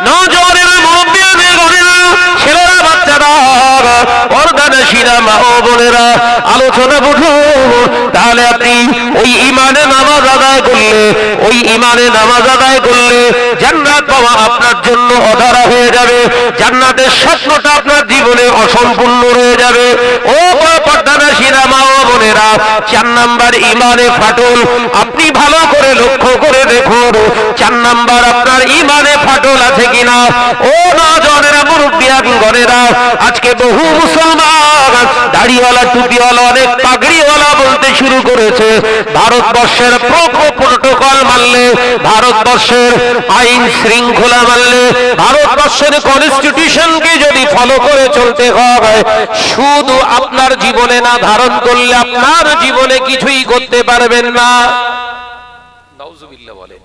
নওজওয়ানেরা, মুরব্বিয়ানে গনেরা, ছেলেরা, বাচ্চারা, পর্দানশীরা, মা ও বোনেরা, আলোচনা বুঝুন। তাহলে আপনি ওই ইমানে নামাজ আদায় করলে, ওই ইমানে নামাজ আদায় করলে জান্নাত পাওয়া আপনার জন্য অধারা হয়ে যাবে। জান্নাতের স্বপ্নটা আপনার জীবনে অসম্পূর্ণ রয়ে যাবে। ও পর্দানশীরা, মা ও বোনেরা, 4 নাম্বার ইমানে ফাটল। আপনি ভালো করে লক্ষ্য করে দেখুন 4 নাম্বার আপনার ইমানে ফাটল আছে কিনা। ও নওজওয়ানেরা, মুরব্বিয়ানগণেরা, আজকে বহু মুসলমান দাড়িওয়ালা, টুপিওয়ালা, অনেক পাগড়িওয়ালা বলতে শুরু করেছে ভারতবর্ষের প্রোটোকল মানলে, ভারতবর্ষের আইন শৃঙ্খলা মানলে, ভারতবর্ষের কনস্টিটিউশনকে যদি ফলো করে চলতে হয়, শুধু আপনার জীবনে না ধারণ করলে আপনার জীবনে কিছুই করতে পারবেন না। নাউজুবিল্লাহ বলে।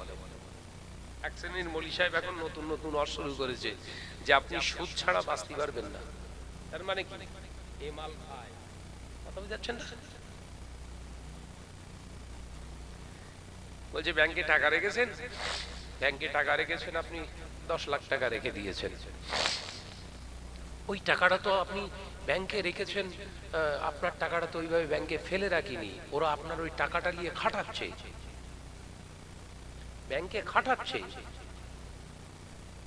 এক শ্রেণীর মৌলী সাহেব এখন নতুন নতুন অর্থ শুরু করেছে যে আপনি সুদ ছাড়া বাঁচতে পারবেন না। তার মানে কি? এ মাল খায়, কথা বুঝাচ্ছেন না? বলছে ব্যাংকে টাকা রেখেছেন, ব্যাংকে টাকা রেখেছেন, আপনি 10 লাখ টাকা রেখে দিয়েছেন। ওই টাকাটা তো আপনি ব্যাংকে রেখেছেন, আপনার টাকাটা তো ওইভাবে ব্যাংকে ফেলে রাখিনি, ওরা আপনার ওই টাকাটা নিয়ে খাটাচ্ছে, ব্যাংকে খাটাচ্ছে।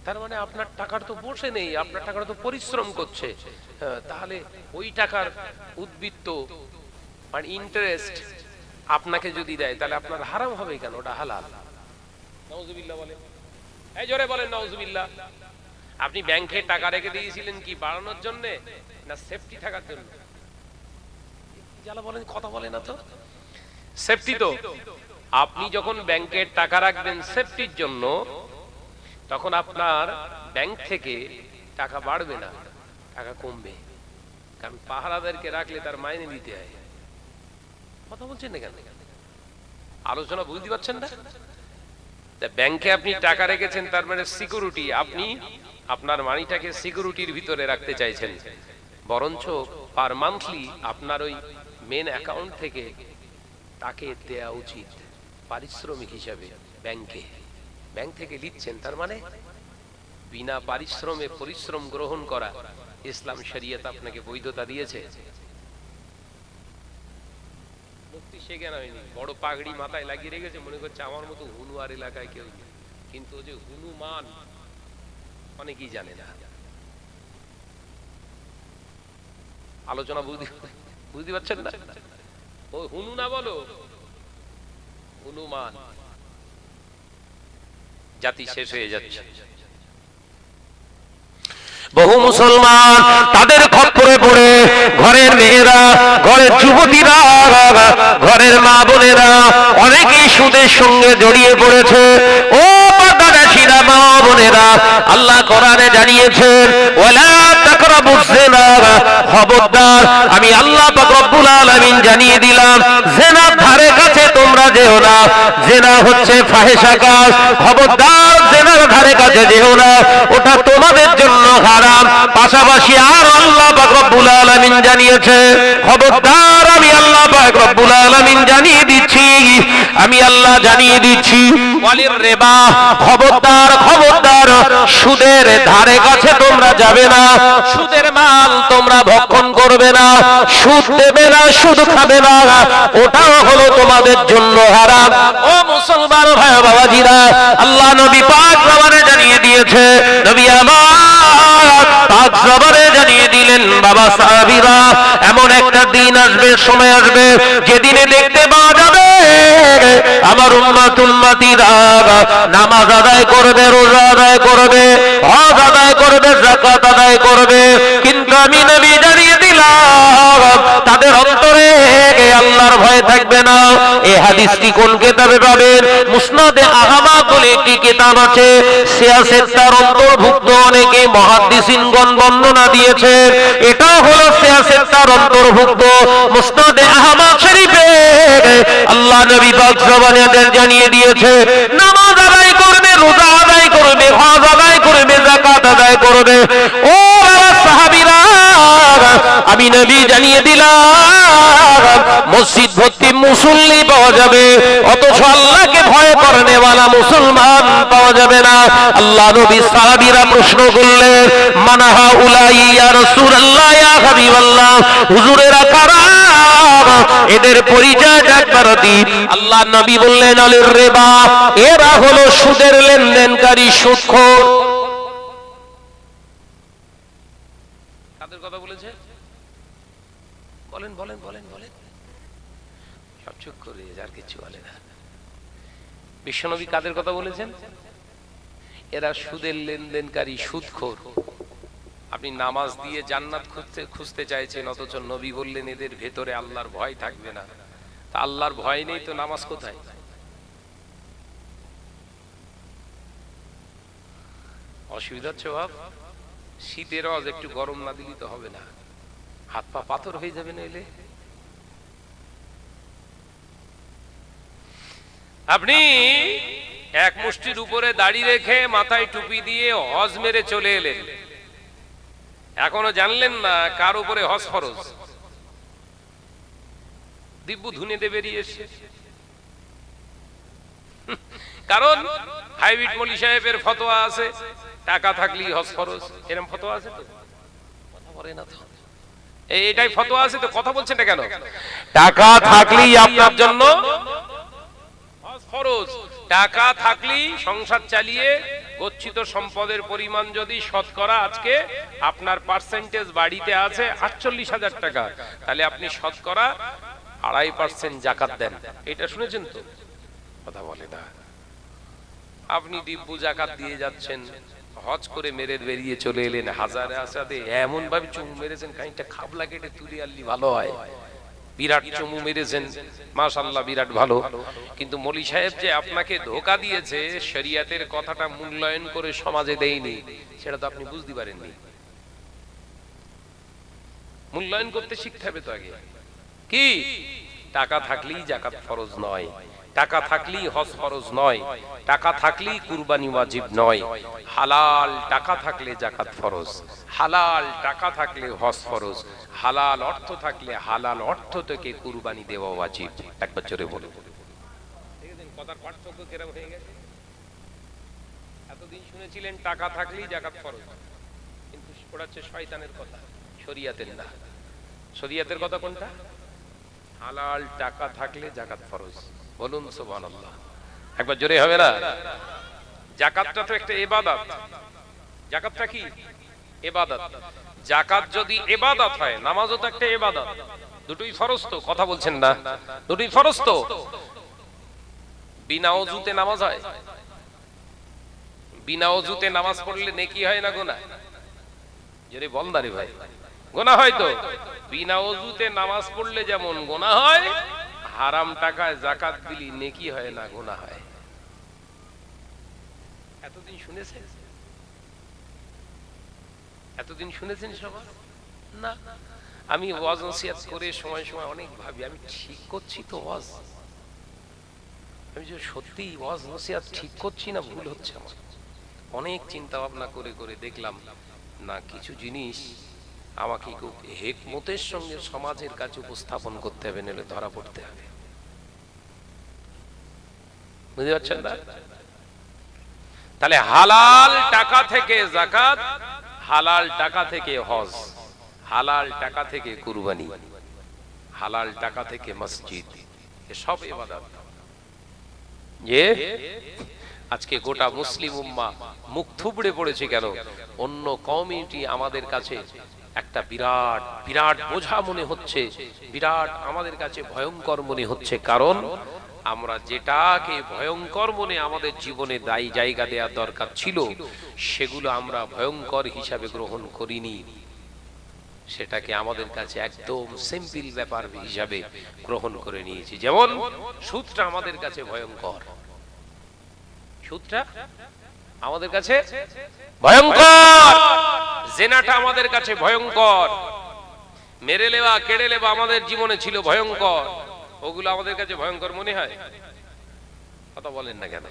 তার মানে আপনার টাকার তো বসে নেই, আপনার টাকাটা তো পরিশ্রম করছে। তাহলে ওই টাকার উদ্বৃত্ত মানে ইন্টারেস্ট আপনাকে যদি দেয় তাহলে আপনার হারাম হবে কেন? ওটা হালাল। নাউজুবিল্লাহ বলেন, এই জোরে বলেন নাউজুবিল্লাহ। আপনি ব্যাংকে টাকা রেখে দিয়েছিলেন কি বাড়ানোর জন্য না সেফটি থাকার জন্য? যারা বলেন কথা বলে না তো, সেফটি তো। আপনি যখন ব্যাংকে টাকা রাখবেন সেফটির জন্য, তখন আপনার ব্যাংক থেকে টাকা বাড়বে না, টাকা কমবে। কারণ পাহারাদারকে রাখলে তার মাইনে দিতে হয়। কথা বলছেন না কেন? আলোচনা বুঝতে পারছেন না? ব্যাংকে আপনি টাকা রেখেছেন, তার মানে সিকিউরিটি। আপনি আপনার মানিটাকে সিকিউরিটির ভিতরে রাখতে চাইছেন, বরঞ্চ পার মান্থলি আপনার ওই মেন অ্যাকাউন্ট থেকে তাকে দেয়া উচিত পারিশ্রমিক হিসাবে ব্যাংকে। ব্যাংক থেকে নিচ্ছেন, তার মানে বিনা পারিশ্রমে পরিশ্রম গ্রহণ করা ইসলাম শরীয়ত আপনাকে বৈধতা দিয়েছে। মুক্তি সে জ্ঞান হয়নি, বড় পাগড়ি মাথায় লাগিয়ে রেখেছে, মনে করছে আমার মতো হুনুয়ার এলাকায় কেউ নেই। কিন্তু যে হুনুমান অনেকেই জানে না। আলোচনা বুঝতে পারছেন না? ও হুনু না বলো, হুনুমান। জাতি শেষ হয়ে যাচ্ছে। বহু মুসলমান তাদের খপ্পরে পড়ে ঘরের মেয়েরা, ঘরের যুবতীরা, ঘরের মা বোনেরা অনেকেই সুদের সঙ্গে জড়িয়ে পড়েছে। ও পর্দানাশীরা মা বোনেরা, আল্লাহ কোরআনে জানিয়েছেন ওয়ালা তাকরাবুজ জিনা, খবরদার আমি আল্লাহ পাক রব্বুল আলামিন জানিয়ে দিলাম জিনার ধারে কাছে তোমরা যেও না। জিনা হচ্ছে ফাহিশা কাজ, খবরদার জিনার ধারে কাছে যেও না, ওটা তোমাদের জন্য হারাম। পাশাপাশি আর আল্লাহ পাক রব্বুল আলামিন জানিয়েছে, খবরদার আমি আল্লাহ পাক রব্বুল আলামিন জানিয়ে দিচ্ছি, আমি আল্লাহ জানিয়ে দিচ্ছি ওয়ালির রিবা, খবরদার খবরদার সুদের ধারে কাছে তোমরা যাবে না, সুদের মাল তোমরা ভক্ষণ করবে না, সুদ দেবে না, সুদ খাবে না, ওটাও হলো তোমাদের জন্য হারাম। ও মুসলমান ভাই বাবাজিরা, আল্লাহ নবী পাক জবানে জানিয়ে দিয়েছে, নবী আমার পাক জবানে জানিয়ে দিলেন, বাবা সাহাবীরা এমন একটা দিন আসবে, সময় আসবে যেদিনে দেখতে পাওয়া যাবে আমার উম্মতিরা নামাজ আদায় করবে, রোজা আদায় করবে, হজ আদায় করবে, যাকাত আদায় করবে, কিন্তু আমি নবী জানিয়ে দিলাম তাদের অন্তরে আল্লাহর ভয় থাকবে না। এই হাদিসটি কোন কিতাবে পাবেন? মুসনাদে আহমদ বলে একটি কিতাব আছে, সিয়াসেতার অন্তর্ভুক্ত অনেকে মুহাদ্দিসিনগণ বর্ণনা দিয়েছেন। এটা হলো সিয়াসেতার অন্তর্ভুক্ত মুসনাদে আহমদ শরীফে আল্লাহ নবী পাক জবানে জানিয়ে দিয়েছে, নামাজ আদায় করবে, রোজা আদায় করবে, হজ আদায় করবে, যাকাত আদায় করবে। ও সাহাবীরা, আমি নবী জানিয়ে দিলাম মসজিদ ভর্তি মুসল্লি পাওয়া যাবে, অথচ আল্লাহকে ভয় করনেওয়ালা মুসলমান পাওয়া যাবে না। আল্লাহ নবী সাহাবীরা প্রশ্ন করলেন, মানহা উলাই ইয়া রাসূলুল্লাহ, ইয়া হাবিবাল্লাহ, হুজুরেরা কারা, এদের পরিচয় একবার দিন। আল্লাহ নবী বললেন, আলির রিবা, এরা হলো সুদের লেনদেনকারী, সুদখোর। কাদের কথা বলেছে? বলেন বলেন বলেন বলেন। সব চুপ করে, আর কিছু বলে না। বিশ্বনবী কাদের কথা বলেছেন? এরা সুদের লেনদেনকারী, সুদখোর। আপনি নামাজ দিয়ে জান্নাত খুঁজতে চাইছেন, অথচ নবী বললেন এদের ভেতরে আল্লাহর ভয় থাকবে না। তা আল্লাহর ভয় নেই তো নামাজ কোথায়? অসুবিধা হচ্ছে বাপ, শীতের রজ একটু গরম না দিলে তো হবে না, হাত পা পাথর হয়ে যাবে নইলে। আপনি এক মুষ্টির উপরে দাড়ি রেখে মাথায় টুপি দিয়ে হজ মেরে চলে এলেন, এখনো জানলেন না কার উপরে হজ ফরজ। দিব্য ধুনেতে বেরিয়ে এসে, কারণ হাইব্রিড মলি সাহেবের ফতোয়া আছে টাকা থাকলেই হজ ফরজ, এরকম ফতোয়া আছে তো? কথা বলে না তো, এটাই ফতোয়া আছে তো, কথা বলছেন না কেন? টাকা থাকলেই আপনার জন্য হজ ফরজ। টাকা থাকলেই সংসার চালিয়ে গচ্ছিত সম্পদের পরিমাণ যদি শতকরা আজকে আপনার পার্সেন্টেজ বাড়িতে আছে 48,000 টাকা, তাহলে আপনি শতকরা 2.5% জাকাত দেন। এটা শুনেছেন তো? কথা বলে না। আপনি দিব্য জাকাত দিয়ে যাচ্ছেন, হজ করে মেরে বেরিয়ে চলে এলেন, হাজারে আসাদে এমন ভাবে চুমু মেরেছেন খানিকটা খাবলা কেটে তুলে আনলি ভালো হয়। বিরাট চুমু মেরেছেন, মাশাআল্লাহ বিরাট ভালো। কিন্তু মলি সাহেব যে আপনাকে ধোঁকা দিয়েছে, শরীয়তের কথাটা মূল্যায়ন করে সমাজে দেয়নি, সেটা তো আপনি বুঝতে পারেননি। মূল্যায়ন করতে শিখতে হবে তো আগে। কি টাকা থাকলেই জাকাত ফরজ নয়, টাকা থাকলেই হজ ফরজ নয়, টাকা থাকলেই কুরবানি ওয়াজিব নয়। হালাল টাকা থাকলে জাকাত ফরজ, হালাল টাকা থাকলে হজ ফরজ, হালাল অর্থ থাকলে হালাল অর্থ থেকে কুরবানি দেওয়া ওয়াজিব। একবার জোরে বলুন। দেখেছেন কথার পার্থক্য কেরকম হয়ে গেছে? এতদিন শুনেছিলেন টাকা থাকলেই জাকাত ফরজ, কিন্তু ওটা হচ্ছে শয়তানের কথা, শরীয়তের না। শরীয়তের কথা কোনটা? হালাল টাকা থাকলে জাকাত ফরজ। বলুন সুবহানাল্লাহ। একবার জোরে হবে না? যাকাতটা তো একটা ইবাদত। যাকাতটা কি? ইবাদত। যাকাত যদি ইবাদত হয়, নামাজও তো একটা ইবাদত। দুটোই ফরজ তো, কথা বলছেন না? দুটোই ফরজ তো। বিনা ওযুতে নামাজ হয়? বিনা ওযুতে নামাজ পড়লে নেকি হয় না গুনাহ? জোরে বল না রে ভাই। গুনাহ হয় তো। বিনা ওযুতে নামাজ পড়লে যেমন গুনাহ হয়, হারাম টাকায় যাকাত দিলি নেকি হয় না, গুনাহ হয়। এতদিন শুনেছেন? এতদিন শুনেছেন সবাই? না। আমি ওয়াজ নসিহত করে সময় সময় অনেক ভাবি, আমি ঠিক করছি তো ওয়াজ? আমি যে সত্যি ওয়াজ নসিহত ঠিক করছি না ভুল হচ্ছে আমার? অনেক চিন্তা ভাবনা করে করে দেখলাম না, কিছু জিনিস আমাকে খুব হিকমতের সঙ্গে সমাজের কাছে উপস্থাপন করতে হবে, নইলে ধরা পড়তে হবে। বুঝতে পারছেন না? তাহলে হালাল টাকা থেকে যাকাত, হালাল টাকা থেকে হজ, হালাল টাকা থেকে কুরবানি, হালাল টাকা থেকে মসজিদ, এসব ইবাদত। যে আজকে গোটা মুসলিম উম্মাহ মুখ থুবড়ে পড়েছে কেন? অন্য কমিউনিটি আমাদের কাছে একটা বিরাট বিরাট বোঝা মনে হচ্ছে, বিরাট আমাদের কাছে ভয়ঙ্কর মনে হচ্ছে। কারণ আমরা যেটাকে ভয়ঙ্কর মনে আমাদের জীবনে দায়ী জায়গা দেওয়ার দরকার ছিল, সেগুলো আমরা ভয়ঙ্কর হিসাবে গ্রহণ করিনি। সেটাকে আমাদের কাছে একদম সিম্পল ব্যাপার হিসাবে গ্রহণ করে নিয়েছি। যেমন সুদটা আমাদের কাছে ভয়ঙ্কর, সুদটা আমাদের কাছে ভয়ঙ্কর, জেনাটা আমাদের কাছে ভয়ঙ্কর, মেরে নেওয়া কেড়ে নেওয়া আমাদের জীবনে ছিল ভয়ঙ্কর। ওগুলো আমাদের কাছে ভয়ঙ্কর মনে হয়? কথা বলেন না কেন?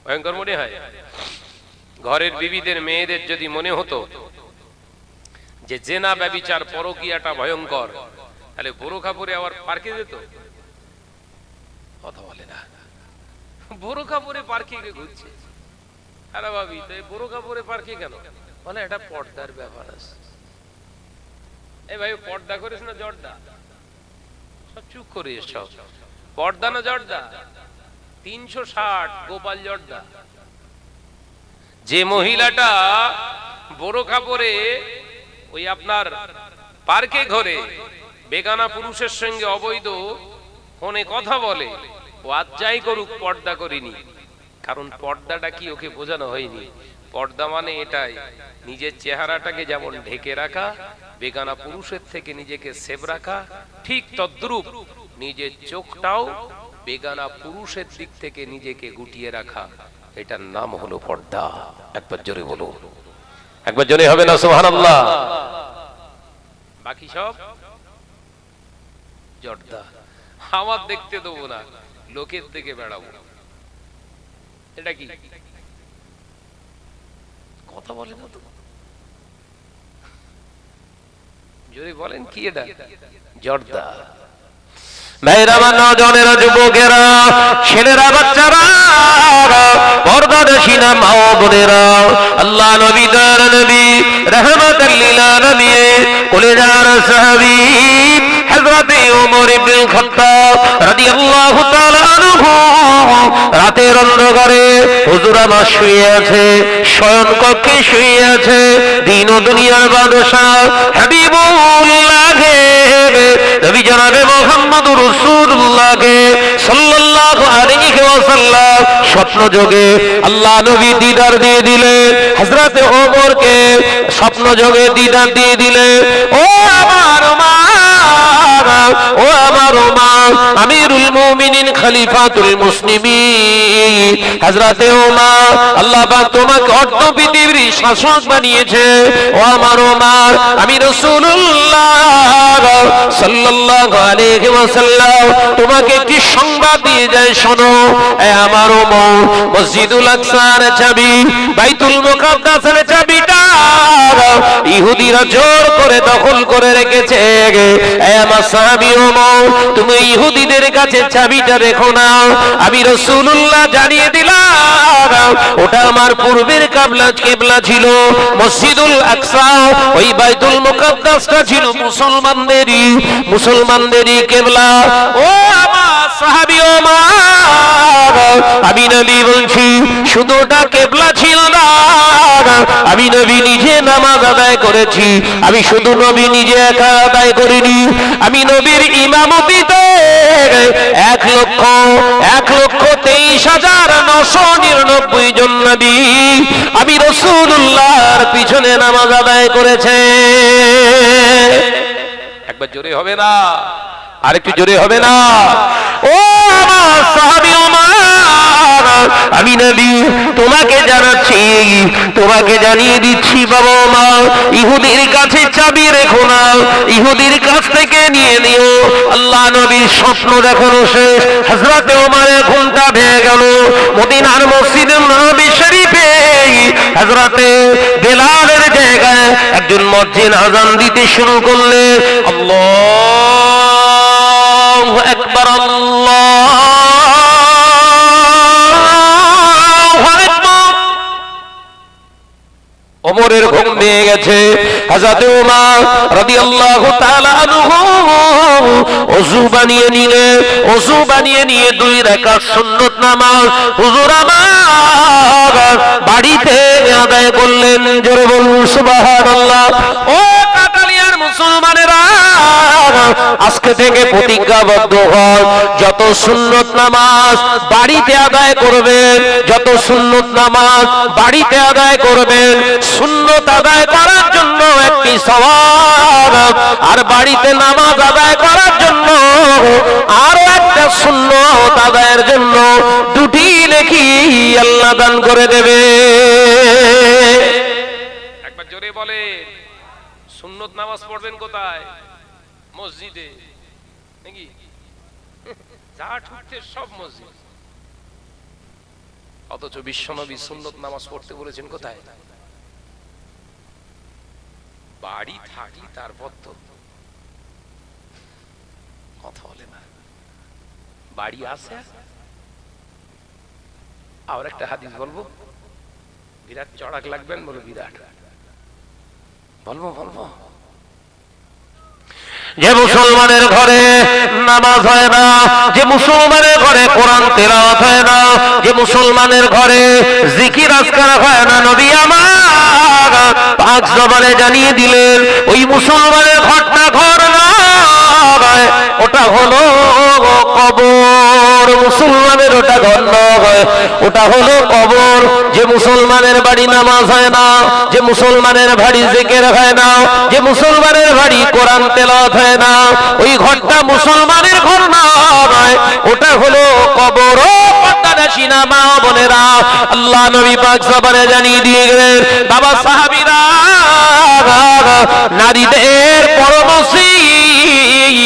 ভয়ঙ্কর মনে হয়? ঘরের বিবিদের মেয়েদের যদি মনে হতো যে জেনা ব্যভিচার পরকীয়াটা ভয়ঙ্কর, তাহলে বোরখা পরে আবার পার্কে যেত? কথা বলে না। বোরখা পরে পার্কে গিয়ে ঘুরছে। আরে ভাবি, তো এই বোরখা পরে পার্কে কেন? বলে এটা পর্দার ব্যাপার আছে। এই ভাই, পর্দা করিস না জর্দা? সব চুপ করে সব পর্দা না জর্দা? 360 গোপাল জর্দা। যে মহিলাটা বোরখা পরে ওই আপনার পার্কে ঘরে বেগানা পুরুষের সঙ্গে অবৈধ ফোনে কথা বলে, ও আজ যাই করুক পর্দা করিনি। কারণ পর্দাটা কি ওকে বোঝানো হয়নি। পর্দা মানে এটাই, নিজের চেহারাটাকে যেমন ঢেকে রাখা, বেগানা পুরুষের থেকে নিজেকে সেভ রাখা, ঠিক তদ্রূপ নিজের চোখটাও বেগানা পুরুষের দিক থেকে নিজেকে গুটিয়ে রাখা, এটার নাম হলো পর্দা। একবার জোরে বলো, একবার জোরে হবে না সুবহানাল্লাহ? বাকি সব জর্দা। আমার দেখতে দেবো না, লোকের দিকে বেড়াবো, এটা কি কথা বলে না তো? যদি বলেন কি এটা জর্দা। মেয়েরা, নজনেরা, যুবকেরা, ছেলেরা, বাচ্চারা, পর্দানশীনা মা ও বোনেরা, আল্লাহ নবী দয়ার নবী রাহমাতাল লিল আলামিন কলিজার সাহাবী হযরত ওমর ইবনে খাত্তাব রাদিয়াল্লাহু তাআলা আনহু রাতের অন্ধকারে হুজুর আমার শুয়ে আছে, শয়ন কক্ষে শুয়ে আছে। দিন ও দুনিয়ার বাদশা হাবিবুল্লাহ নবী জনাবে মুহাম্মদুর রাসূলুল্লাহকে সাল্লাল্লাহু আলাইহি ওয়াসাল্লাম স্বপ্ন যোগে আল্লাহ নবী দিদার দিয়ে দিলেন। হযরত ওমরকে স্বপ্ন যোগে দিদার দিয়ে দিলেন। ও আমার মা, ও আমার মা, আমিরুল মুমিনিন খলিফাতুল মুসলিমিন হযরত ওমর, আল্লাহ পাক তোমাকে অর্ধ পৃথিবীর শাসক বানিয়েছে। ও আমার ওমর, আমি রাসূলুল্লাহ সাল্লাল্লাহু আলাইহি ওয়াসাল্লাম তোমাকে কি সংবাদ দিয়ে যায় শোনো। এ আমার ওমর, মসজিদুল আকসার চাবি, বাইতুল মুকাদ্দাসের চাবিটা ইহুদিরা জোর করে দখল করে রেখেছে। এ আমার সাহাবী ওমর, তুমি ইহুদিদের কাছে চাবিটা রেখো না। আমি রাসূলুল্লাহ জানিয়ে দিলাম ওটা আমার পূর্বের কিবলা ছিল মসজিদুল আকসা, ওই বাইতুল মুকাদ্দাসটা ছিল মুসলমানদেরই কিবলা। ও আমার সাহাবী ওমর, আমি নবী বলছি শুধু ওটা কিবলা ছিল না, আমি নবী নিজে নামাজ আদায় করেছি। আমি শুধু নবী নিজে একা আদায় করিনি, আমি নবীর ইমামতিতে 1,23,999 জন নবী আমি রাসূলুল্লাহর পিছনে নামাজ আদায় করেছে। একবার জোরে হবে না? আরেকটু জোরে হবে না? ও আমার সাহাবী ওমর, আমি নবী তোমাকে জানাচ্ছি, তোমাকে জানিয়ে দিচ্ছি বাবা মা, ইহুদির কাছে চাবি রেখো না, ইহুদির কাছ থেকে নিয়ে নিও। আল্লাহ নবীর স্বপ্ন দেখানো শেষ, হযরত ওমরের ঘুমটা ভেঙে গেল। মদিনার মসজিদে নববী শরীফে হযরতে বেলালের জায়গায় একজন মুয়াজ্জিন আযান দিতে শুরু করলেন। আল্লাহু আকবার, ওমরের ঘুম ভেঙে গেছে। হযরত ওমর রাদিয়াল্লাহু তাআলা আনহু ওযু বানিয়ে নিয়ে 2 রাকাত সুন্নাত নামাজ হুজুর আমার বাড়িতে আদায় করলেন। জোরে বলুন সুবহানাল্লাহ। ও কাটালিয়ার মুসলমানেরা, আজকে থেকে প্রতিজ্ঞাবদ্ধ হন, যত সুন্নত নামাজ বাড়িতে আদায় করবেন, যত সুন্নত নামাজ বাড়িতে আদায় করবেন, সুন্নত আদায় করার জন্য একটি সওয়াব, আর বাড়িতে নামাজ আদায় করার জন্য আরো একটা সুন্নত আদায়ের জন্য 2টি নেকি আল্লাহ দান করে দেবে। একবার জোরে বলেন, সুন্নত নামাজ পড়বেন কোথায়? মসজিদে নাকি? যা ঠুকতে সব মসজিদ। অথচ বিশ্বনবী সুন্নত নামাজ পড়তে বলেছেন কোথায়? বাড়ি থাকি তারপর তো কথা বলে না, বাড়ি আছে। আর একটা হাদিস বলবো, বিরাট চড়াক লাগবেন, বলো বিরাট বলবো। যে মুসলমানের ঘরে নামাজ হয় না, যে মুসলমানের ঘরে কোরআন তেলাওয়াত হয় না, যে মুসলমানের ঘরে জিকির আজকার হয় না, নবী আমার পাক জবানে জানিয়ে দিলেন ওই মুসলমানের ঘরটা ঘর নয়, ওটা হলো কবর। মুসলমানের ওটা ঘর নয়, ওটা হলো কবর। যে মুসলমানের বাড়ি নামাজ হয় না, যে মুসলমানের বাড়ি জিকির হয় না, যে মুসলমানের বাড়ি কোরআন তেলাওয়াত হয় না, ওই ঘরটা মুসলমানের ঘর নয়, ওটা হলো কবর। পর্দানশীনা মা বোনেরা, আল্লাহ নবী পাক জবানে জানিয়ে দিয়ে গেলেন, বাবা সাহাবীরা, নারীদের পরমসি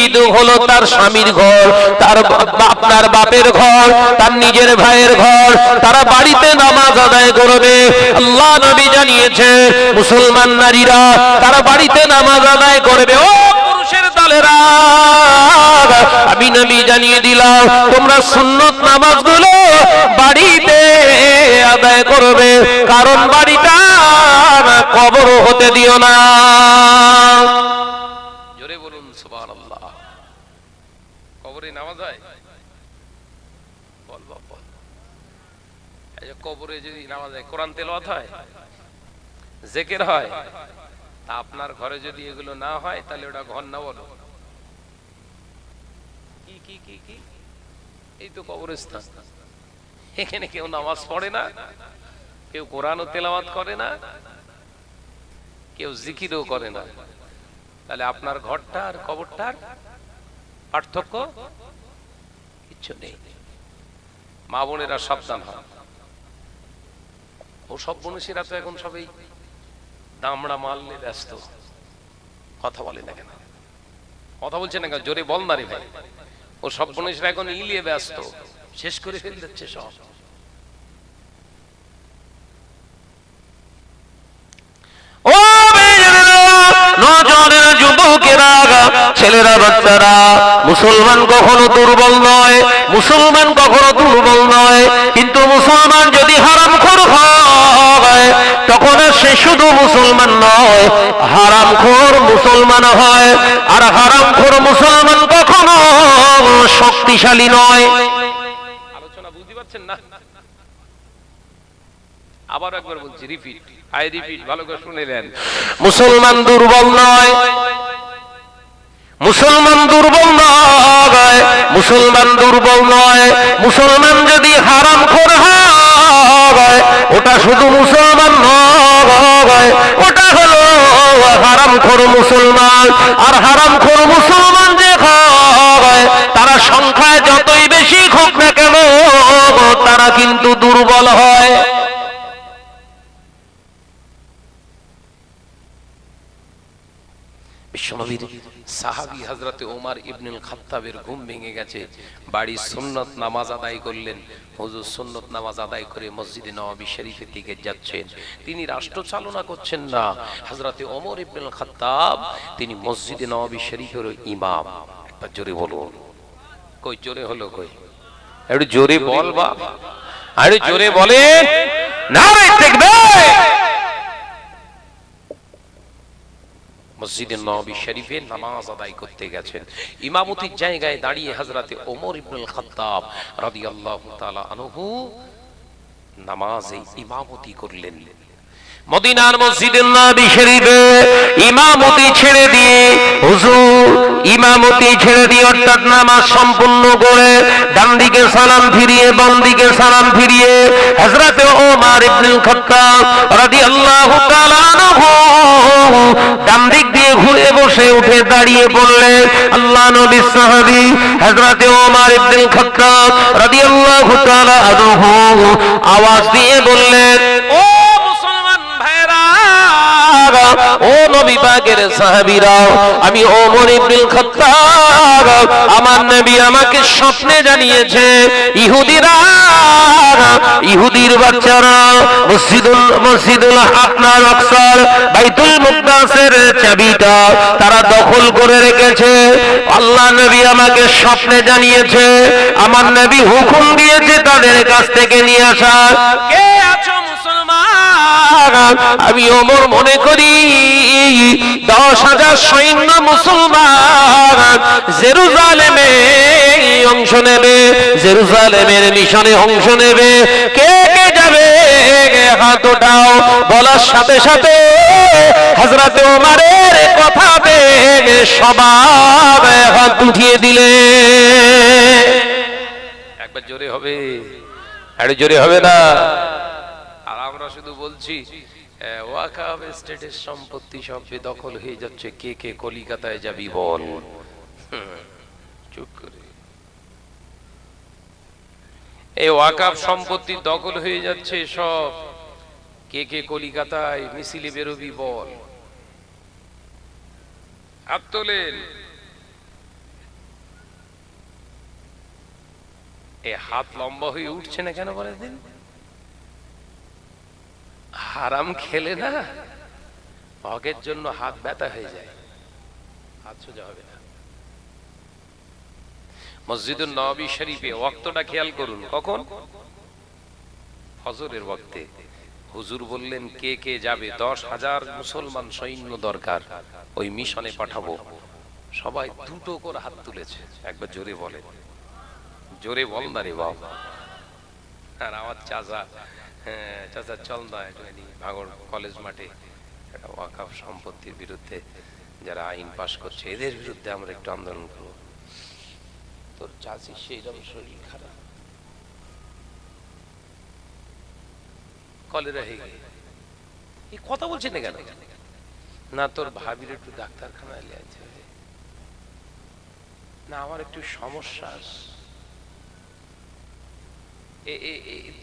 মসজিদ হলো তার স্বামীর ঘর, তার আপনার বাপের ঘর, তার নিজের ভাইয়ের ঘর, তারা বাড়িতে নামাজ আদায় করবে। আল্লাহ নবী জানিয়েছে মুসলমান নারীরা তারা বাড়িতে নামাজ আদায় করবে। ও পুরুষের দলেরা, আমি নবী জানিয়ে দিলাম তোমরা সুন্নত নামাজগুলো বাড়িতে আদায় করবে, কারণ বাড়িটা কবর হতে দিও না। জোরে বলুন সুবহানাল্লাহ। কবরে নামাজ হয়? বল বাবা, এই যে কবরে যদি নামাজ হয়, কোরআন তেলাওয়াত হয়, জিকির হয়, তা আপনার ঘরে যদি এগুলো না হয় তাহলে ওটা ঘর না বলো। কি কি কি কি এই তো কবরস্থান। এখানে কেউ নামাজ পড়ে না, কেউ কোরআন ও তেলাওয়াত করে না, কেউ জিকিরও করে না, তাহলে আপনার ঘরটা আর কবরটার পার্থক্য কিচ্ছু নেই। মা বোনেরা সাবধান হয়। ও সব মনুষ্যরা তো এখন সবাই দামড়া মারলে ব্যস্ত, কথা বলে না কেন? কথা বলছে না কেন? জোরে বল না রে ভাই। ও সব মনুষ্যরা এখন ইলিয়ে ব্যস্ত, শেষ করে ফেল দিচ্ছে সব। ও নজরের যুবকেরা, ছেলেরা, বাচ্চারা, মুসলমান কখনো দুর্বল নয়, মুসলমান কখনো দুর্বল নয়, কিন্তু মুসলমান যদি হারামখোর হয় তখন সে শুধু মুসলমান নয়, হারামখোর মুসলমান হয়। আর হারামখোর মুসলমান কখনো শক্তিশালী নয়। আলোচনা বুঝতে পারছেন না? আবার একবার বলছি, রিপিট, আই রিপিট, ভালো করে শুনলেন। মুসলমান দুর্বল নয়, মুসলমান দুর্বল নয়, মুসলমান দুর্বল নয়। মুসলমান যদি হারামখোর হয় ওটা শুধু মুসলমান নয়, ওটা হলো হারামখোর মুসলমান। আর হারামখোর মুসলমান যে হয় তারা সংখ্যায় যতই বেশি হোক না কেন তারা কিন্তু দুর্বল হয়। বিশ্বনবীর সাহাবী হযরতে ওমর ইবনুল খাত্তাবের ঘুম ভেঙে গেছে, বাড়ি সুন্নত নামাজ আদায় করলেন। হুজুর সুন্নত নামাজ আদায় করে মসজিদে নববী শরীফের দিকে যাচ্ছেন। তিনি রাষ্ট্র চালনা করছেন না, হযরতে ওমর ইবনুল খাত্তাব তিনি মসজিদে নববী শরীফের ইমাম। একবার জোরে বলুন। কই জোরে হলো কই? একটু জোরে বল বাবা, আরে জোরে বলে। নারে তাকবীর। মসজিদে নববী শরীফে নামাজ আদায় করতে গেছেন। ইমামতির জায়গায় দাঁড়িয়ে হযরতে ওমর ইবনুল খাত্তাব রাদিয়াল্লাহু তাআলা আনহু নামাজে ইমামতি করলেন। মদিনার মসজিদে নববী শরীফে ইমামতি ছেড়ে দিয়ে, হুজুর ইমামতি ছেড়ে দিয়ে অর্থাৎ নামাজ সম্পূর্ণ করে ডান দিকে সালাম ফিরিয়ে বাম দিকে সালাম ফিরিয়ে হযরতে ওমর ইবনুল খাত্তাব রাদিয়াল্লাহু তাআলা আনহু ডান দিক দিয়ে ঘুরে বসে উঠে দাঁড়িয়ে পড়লেন। আল্লাহ নবীর সাহাবী হযরতে ওমর ইবনুল খাত্তাব রাদিয়াল্লাহু তাআলা আনহু আওয়াজ দিয়ে বললেন, ও ও নবী পাকের সাহাবীরা, আমি ওমর ইবনুল খাত্তাব, আমার নবী আমাকে স্বপ্নে জানিয়েছে ইহুদির বাচ্চারা মসজিদুল আপনার আকসার বাইতুল মুকদ্দাসের চাবিটা তারা দখল করে রেখেছে। আল্লাহ নবী আমাকে স্বপ্নে জানিয়েছে, আমার নবী হুকুম দিয়েছে তাদের কাছ থেকে নিয়ে আসা। কে আছো মুসলমান? আমি ওমর মনে করি 10,000 সৈন্য মুসলমান জেরুজালেমে অংশ নেবে, জেরুজালেমের মিশনে অংশ নেবে। কে কে যাবে হাত ওঠাও। বলার সাথে সাথে হযরত ওমরের কথা পেয়ে সবাই হাত উঠিয়ে দিলে। একবার জোরে হবে, আরে জোরে হবে না? আর আমরা শুধু বলছি ওয়াকফ স্টেটের সম্পত্তি সব বেদখল হয়ে যাচ্ছে, কে কে কলিকাতায় যাবি বল। চুপ করে। এই ওয়াকফ সম্পত্তি দখল হয়ে যাচ্ছে সব, কে কে কলিকাতায় মিছিলে বেরোবি বল। হাত তোলেন। এই হাত লম্বা হয়ে উঠছে না কেন বলে দিন? হারাম খেলে না হকের জন্য হাত ব্যথা হয়ে যায়, হাত সোজা হবে না। মসজিদুন নববী শরীফে ওয়াক্তটা খেয়াল করুন, কখন? ফজরের ওয়াক্তে। হুজুর বললেন কে কে যাবে? 10,000 মুসলমান সৈন্য দরকার, ওই মিশনে পাঠাবো। সবাই দুটো করে হাত তুলেছে। একবার জোরে বলে, জোরে বল না রে বাবা। আর আমার চাচা, হ্যাঁ চাচা চল না একটুখানি ভাঙড় কলেজ মাঠে একটা ওয়াকফ সম্পত্তির বিরুদ্ধে যারা আইন পাশ করছে এদের বিরুদ্ধে আমরা একটু আন্দোলন করবো। তোর চাচি সেইরকম শরীর খারাপ, কলেরা হয়ে গেছে, এই কথা বলছি না কেন? না তোর ভাবির একটু ডাক্তারখানায় নিয়ে যেতে হবে, না আমার একটু সমস্যা আছে।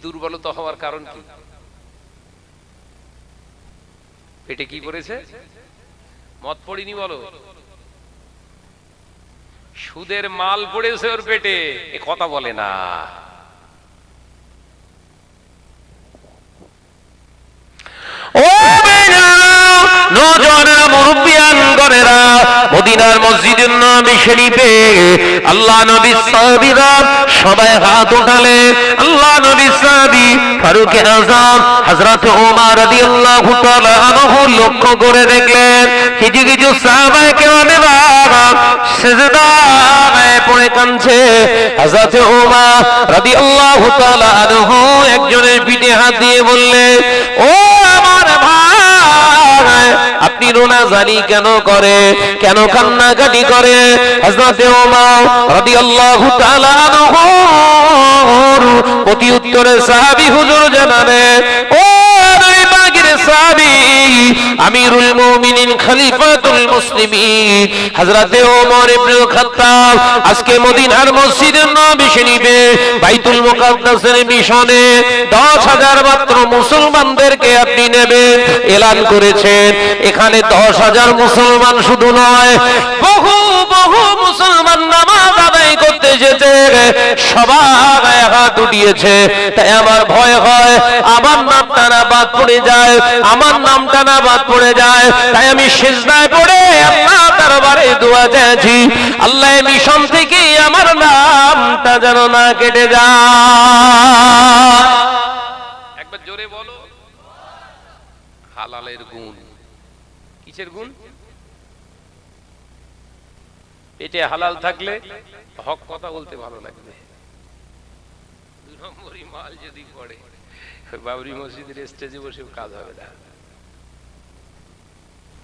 দুর্বলতা হওয়ার কারণ কি? পেটে কি পড়েছে? মদ পড়িনি বলো, সুদের মাল পড়েছে ওর পেটে, এ কথা বলে না। ও নওজোয়ানেরা, মুরব্বিয়ান গণেরা, মদিনার মসজিদুন নববী শরীফে আল্লাহ নবীর সাহাবীরা সবাই হাত উঠালেন। আল্লাহ নবীর সাহাবী ফারুক আযম হযরত ওমর রাদিয়াল্লাহু তাআলা আনহু লক্ষ্য করে দেখলেন কিছু কিছু সাহাবায়ে কেরামেরা সিজদায় পড়ে কাঁদছে। হযরত ওমর রাদিয়াল্লাহু তাআলা আনহু একজনের পিঠে হাত দিয়ে বললেন, ও আমার ভাই, আপনি রোনাজারি কেন করে, কেন কান্নাকাটি করে? হযরত ওমর রাদিয়াল্লাহু তাআলা আনহুর প্রতি উত্তরে সাহাবী হুজুর জানালেন, ও নবী পাকের সাহাবী আমিরুল মুমিনিন খলিফাতুল মুসলিমিন হযরত ওমর ইবনে খাত্তাব আজকে মদিনার মসজিদে নববী শরীফে বাইতুল মুকাদ্দাসের মিশনে 10,000 মাত্র মুসলমানদেরকে আপনি নেবেন এলান করেছেন। এখানে 10,000 মুসলমান শুধু নয়, বহু বহু মুসলমান নামাজ আদায় করতে যেতে সবাই হাত উঠিয়েছে। তাই আমার ভয় হয় আমার নামটা না বাদ পড়ে যায়, আমার নামটা না বাদ পড়ে যায়। তাই আমি সিজদায় পড়ে আল্লাহ দরবারে দোয়া চাইছি, আল্লাহ মিশন থেকে আমার নামটা যেন না কেটে যায়। একবার জোরে বলো, হালালের গুণ। কিসের গুণ? পেটে হালাল থাকলে হক কথা বলতে ভালো লাগবে। 2 নম্বরই মাল যদি পড়ে বাবরি মসজিদের স্টেজে বসে কাজ হবে না,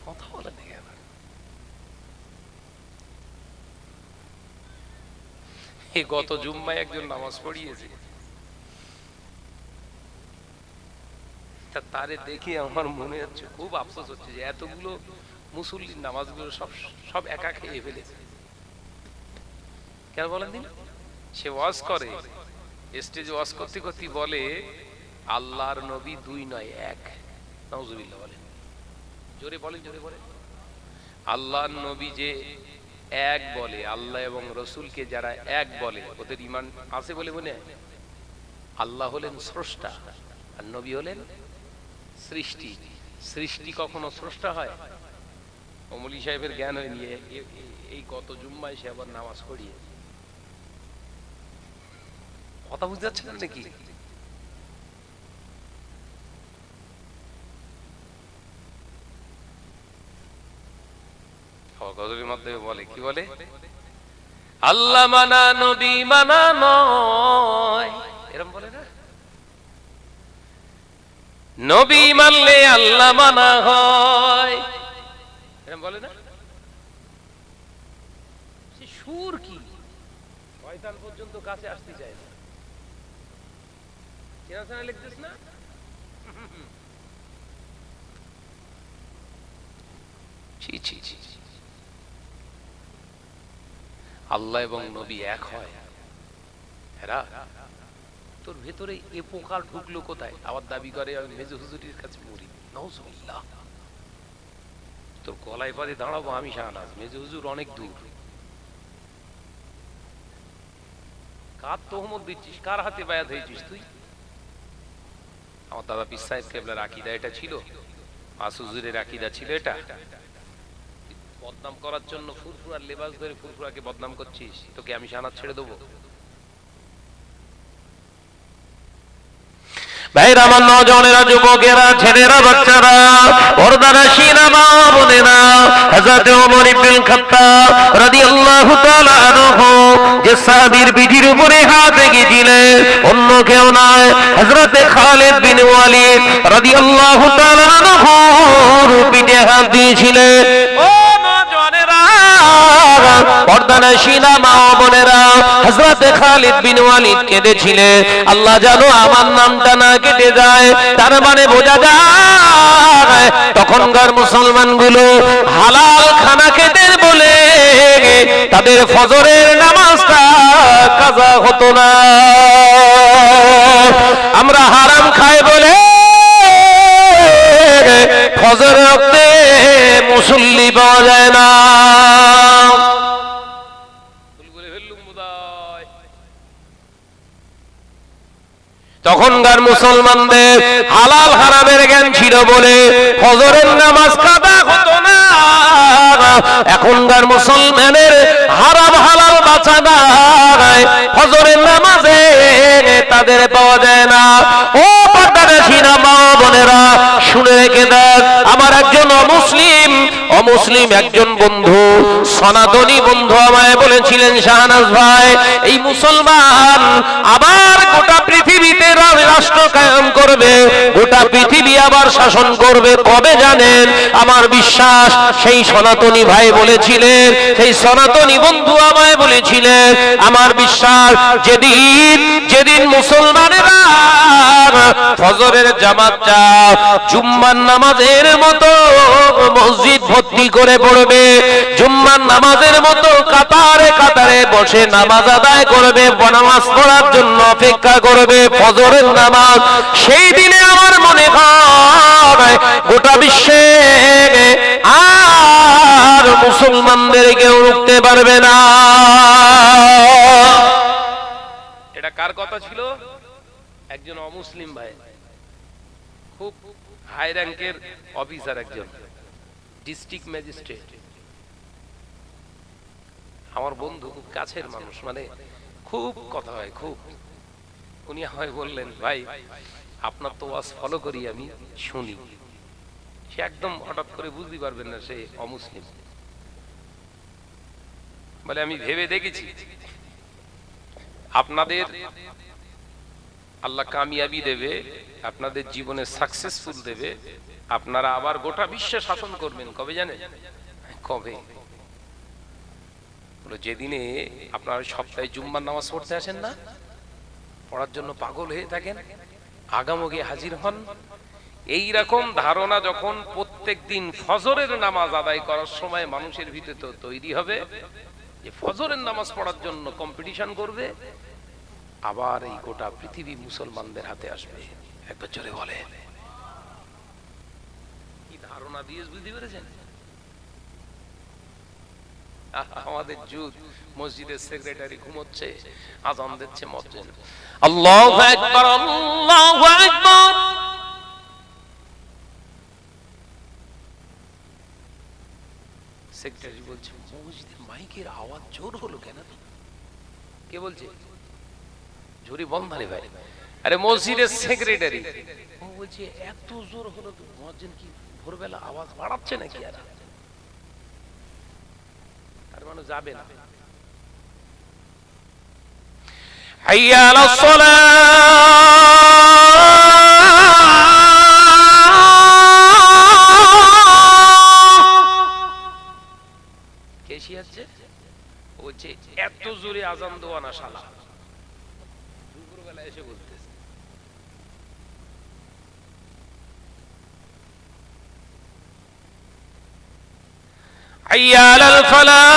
কথা বলে না কেন? এই গত জুম্মায় একজন নামাজ পড়িয়েছে, তারে দেখে আমার মনে হচ্ছে খুব আফসোস হচ্ছে যে এতগুলো মুসল্লির নামাজগুলো সব সব একা খেয়ে ফেলেছে। কেন বলেন দিন? সে ওয়াজ করে, স্টেজে ওয়াজ করতে করতে বলে আল্লাহর নবী 2 নয় 1। নাউজুবিল্লাহ বলেন, জোরে বলেন, জোরে বলেন। আল্লাহর নবী যে 1 বলে, আল্লাহ এবং রসুলকে যারা 1 বলে ওদের ঈমান আছে বলে মনে হয়? আল্লাহ হলেন স্রষ্টা আর নবী হলেন সৃষ্টি। সৃষ্টি কখনো স্রষ্টা হয়? অমলি সাহেবের জ্ঞান হয়ে নিয়ে এই গত জুম্মায় সে আবার নামাজ পড়িয়ে, কথা বুঝতে যাচ্ছেন নাকি? গজলের মাধ্যমে বলে, কি বলে? আল্লাহ মানা নবী মানা নয়, এরকম বলে না? নবী মানলে আল্লাহ মানা হয়, এরকম বলে না? সুর কি শয়তান পর্যন্ত কাছে আসতে চায় না। চেনা লিখতেছ না? ছি ছি ছি, আল্লাহ এবং নবী এক হয়? হেরা, তোর ভেতরে এ পোকা ঢুকলো কোথায়? আবার দাবি করে আমি মেজো হুজুরের কাছে মরি। নাউজুবিল্লাহ। তোর গলায় পদে দাঁড়াবো আমি শাহনাজ, মেজো হুজুর অনেক দূর। কার তহমত দিচ্ছিস? কার হাতে বায়াত হয়েছিস তুই? আমার দাদা পীর সাহেব কেবলার আকীদা এটা ছিল, মাসুজুরের আকীদা ছিল এটা। বদনাম করার জন্য ফুরফুরার লেবাস ধরে ফুরফুরাকে বদনাম করছিস, তোকে আমি শানাত ছেড়ে দেবো? ভাইরা, আমার নওজওয়ানেরা, যুবকেরা, ছেলেরা, বাচ্চারা, পর্দানশীনা মা বোনেরা, হযরত ওমর ইবনুল খাত্তাব রাদিয়াল্লাহু তাআলা আনহু যে সাহাবীর পিঠির উপরে হাত রেখেছিলেন, অন্য কেউ নয়, হযরত খালিদ বিন ওয়ালিদ রাদিয়াল্লাহু তাআলা আনহুর পিঠে হাত দিয়েছিলেন। ও নওজওয়ানেরা, পর্দানশীনা মা বোনেরা, হযরত খালিদ বিন ওয়ালিদ কেঁদেছিলেন, আল্লাহ জানো আমার নামটা না কেটে যায়। তার মানে বোঝা যায় তখনকার মুসলমানগুলো হালাল খানা খেতে বলে তাদের ফজরের নামাজটা কাজা হতো না। আমরা হারাম খাই বলে ফজরের ওয়াক্তে মুসল্লি পাওয়া যায় না। তখনকার মুসলমানদের হালাল হারামের জ্ঞান ছিল বলে ফজরের নামাজ কাদা হতো না। এখনকার মুসলমানের হারাম হালাল বাঁচা নাই, ফজরের নামাজে তাদের পাওয়া যায় না। ও পর্দানশীনা মা বোনেরা, শুনে রেখে দেন, আমার একজন অমুসলিম একজন বন্ধু, সনাতনী বন্ধু আমায় বলেছিলেন, শাহনাজ ভাই, এই মুসলমান আবার গোটা পৃথিবীতে রাষ্ট্র কায়েম করবে, গোটা পৃথিবী আবার শাসন করবে, কবে জানেন? আমার বিশ্বাস সেই সনাতনী ভাই বলেছিলেন, সেই সনাতনী বন্ধু আমায় বলেছিলেন, আমার বিশ্বাস যেদিন মুসলমানেরা ফজরের জামাতটা জুম্মার নামাজের মতো মসজিদ ভর্তি করে পড়বে, জুম্মার নামাজের মতো কাতারে কাতারে বসে নামাজ আদায় করবে, নামাজ পড়ার জন্য অপেক্ষা করবে ফজরের নামাজ, সেই দিনে আমার মনে হয় গোটা বিশ্বে আর মুসলমানদের কেউ রুখতে পারবে না। এটা কার কথা ছিল? একজন অমুসলিম ভাই, খুব হাই র্যাঙ্কের অফিসার, একজন ডিস্ট্রিক্ট ম্যাজিস্ট্রেট, আমার বন্ধু, খুব কাছের মানুষ, মানে খুব কথা হয় খুব। উনি আমায় বললেন, ভাই আপনার তো ওয়াজ ফলো করি, আমি শুনি। সে একদম হঠাৎ করে বুঝতে পারবেন না সে অমুসলিম। বলে আমি ভেবে দেখেছি আপনাদের আল্লাহ কামিয়াবি দেবে, আপনাদের জীবনে সাকসেসফুল দেবে, আপনারা আবার গোটা বিশ্বে শাসন করবেন। কবে জানেন? কবে? যেদিনে আপনারা সপ্তাহে জুম্মার নামাজ পড়তে আসেন না, পড়ার জন্য পাগল হয়ে থাকেন, আগামোগে হাজির হন। এই রকম ধারণা যখন প্রত্যেক দিন ফজরের নামাজ আদায় করার সময় মানুষের ভিতরে তো তৈরি হবে যে ফজরের নামাজ পড়ার জন্য কম্পিটিশন করবে, আবার এই গোটা পৃথিবী মুসলমানদের হাতে আসবে। একবার জোরে বলে, কি ধারণা দিয়ে বুঝতে পেরেছেন? আমাদের যুগ, মসজিদের সেক্রেটারি ঘুমোচ্ছে, আজান দিচ্ছে মসজিদ, আল্লাহু আকবার, আল্লাহু আকবার। সেক্রেটারি বলছে, মসজিদের মাইকের আওয়াজ জোর হলো কেন? কে বলছে? জোরে বন্ধ রে ভাই। আরে মসজিদের সেক্রেটারি ও বলছে, এত জোর হলো তো মুয়াজ্জিন কি ভোরবেলা আওয়াজ বাড়াচ্ছে নাকি? আর তার মানে যাবে না। হাইয়া আলাস সালাহ, কে শিয়াচ্ছে? বলছে এত জোরে আজান দেওয়া না শালা, দুপুরবেলা এসে বলতেছে। হাইয়া আলাল ফালাহ,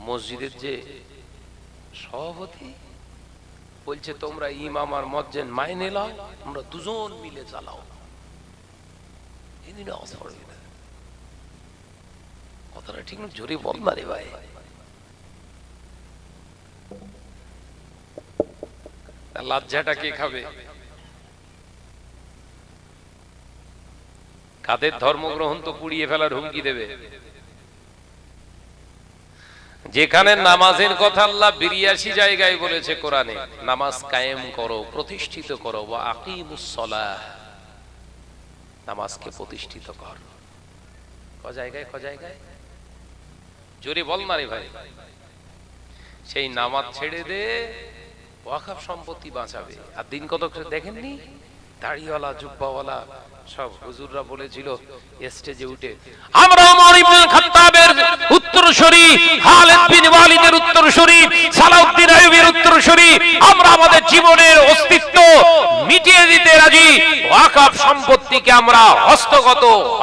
মসজিদের যে সভাপতি বলছে তোমরা ইমাম আর মুয়াজ্জিন মাইনে নাও, আমরা দুজন মিলে চালাও। এদিন আওয়াজ পড়বে না, কথাটা ঠিক না, জোরে বল না রে ভাই। লজ্জাটা কে খাবে? কাদের ধর্মগ্রহণ তো পুড়িয়ে ফেলার হুমকি দেবে। যেখানে নামাজের কথা আল্লাহ 82 জায়গায় বলেছে কোরআনে, নামাজ কায়েম করো, প্রতিষ্ঠিত করো, ওয়া আকিমুস সালাহ, নামাজকে প্রতিষ্ঠিত কর। ক জায়গায় জোরে বল না রে ভাই। সেই নামাজ ছেড়ে দে, ওয়াকফ সম্পত্তি বাঁচাবে। আর দিন কত দেখেননি, দাড়িওয়ালা জুব্বাওয়ালা সব হুজুররা বলেছিল স্টেজে উঠে, আমরা ওমর ইবনে খাত্তাবের উত্তরসূরি, খালিদ বিন ওয়ালিদের উত্তরসূরি, সালাউদ্দিন আইয়ুবীর উত্তরসূরি, আমরা আমাদের জীবনের অস্তিত্ব মিটিয়ে দিতে রাজি, ওয়াকফ সম্পত্তিকে আমরা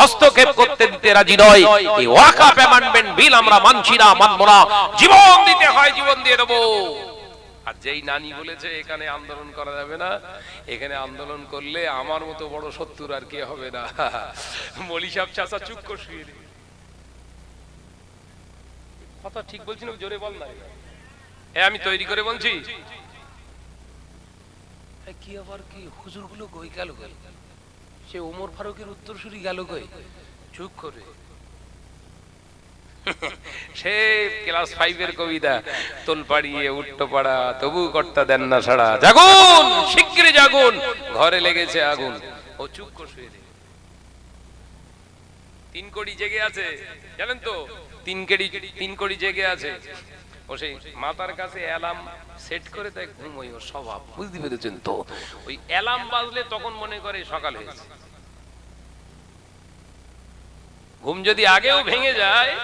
হস্তক্ষেপ করতে দিতে রাজি নয়। এই ওয়াকফ অ্যামেন্ডমেন্ট বিল আমরা মানছি না, মানব না, জীবন দিতে হয় জীবন দিয়ে দেব। আর যেই নানি বলেছে এখানে আন্দোলন করা যাবে না, এখানে আন্দোলন করলে আমার মতো বড় শত্রুর আর কে হবে না, মলি সাহেব চাচা চুপ করে শুয়ে দিন। কথা ঠিক বলছি না, জোরে বল না। আমি তৈরি করে বলছি, কি আবার কি হুজুরগুলো কই গেল, সে ওমর ফারুকের উত্তরসূরি গেল কই, চুপ করে। সে ক্লাস 5 এর কবিতা, তোল পাড়িয়ে উঠতো পাড়া তবু কর্তা দেন না সাড়া, জাগুন শিগগিরই জাগুন ঘরে লেগেছে আগুন। ও চুপ করে শুয়ে দে। 3 কোটি জেগে আছে জানেন তো, 3 কোটি জেগে আছে। ও সেই মাতার কাছে অ্যালার্ম সেট করে তাই ঘুমোই, ওর স্বভাব, বুঝতে পেরেছেন তো। ওই অ্যালার্ম বাজলে তখন মনে করে সকাল হয়েছে। ঘুম যদি আগেও ভেঙে যায়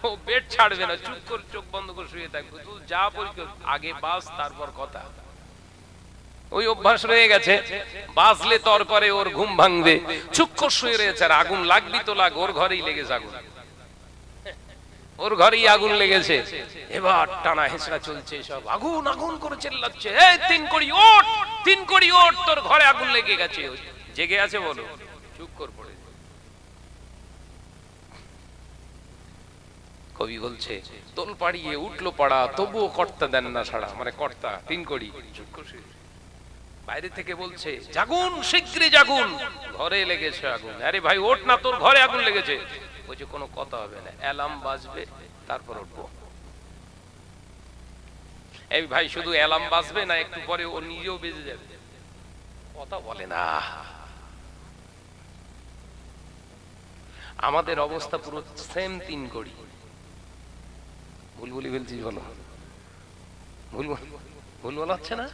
ও বেড ছাড়বে না, চুপ করে চোখ বন্ধ করে শুয়ে থাকবে। তুই যা পরিকর আগে বাস তারপর কথা, ওই অভ্যাস রয়ে গেছে। বাজলে তর করে ওর ঘুম ভাঙবে, চুপ করে শুয়ে রয়েছে। আর আগুন লাগবি তো লাগ, ওর ঘরেই লেগেছে আগুন, ওর ঘরেই আগুন লেগেছে। এবার টানা হেঁচড়া চলছে, সব আগুন আগুন করে চিল্লাচ্ছে, এই 3 কোটি ওঠ, 3 কোটি ওঠ, তোর ঘরে আগুন লেগে গেছে। জেগে আছে বলো, চুপ করে পড়ে। কবি বলছে, তোল পাড়িয়ে উঠলো পাড়া তবুও কর্তা দেন না সাড়া, মানে কর্তা 3 কোটি চুপ করে। বাইরে থেকে বলছে, জাগুন শিগগিরই জাগুন ঘরে লেগেছে আগুন। আরে ভাই ওঠ না, তোর ঘরে আগুন লেগেছে। বলছে কোনো কথা হবে না, অ্যালার্ম বাজবে তারপর উঠবো। এই ভাই শুধু অ্যালার্ম বাজবে না, একটু পরে ও নিজেও বেজে যাবে, কথা বলে না। আমাদের অবস্থা পুরো সেম 3 কোটি। ভুল বলি বলছি, বলো ভুল বলা হচ্ছে না।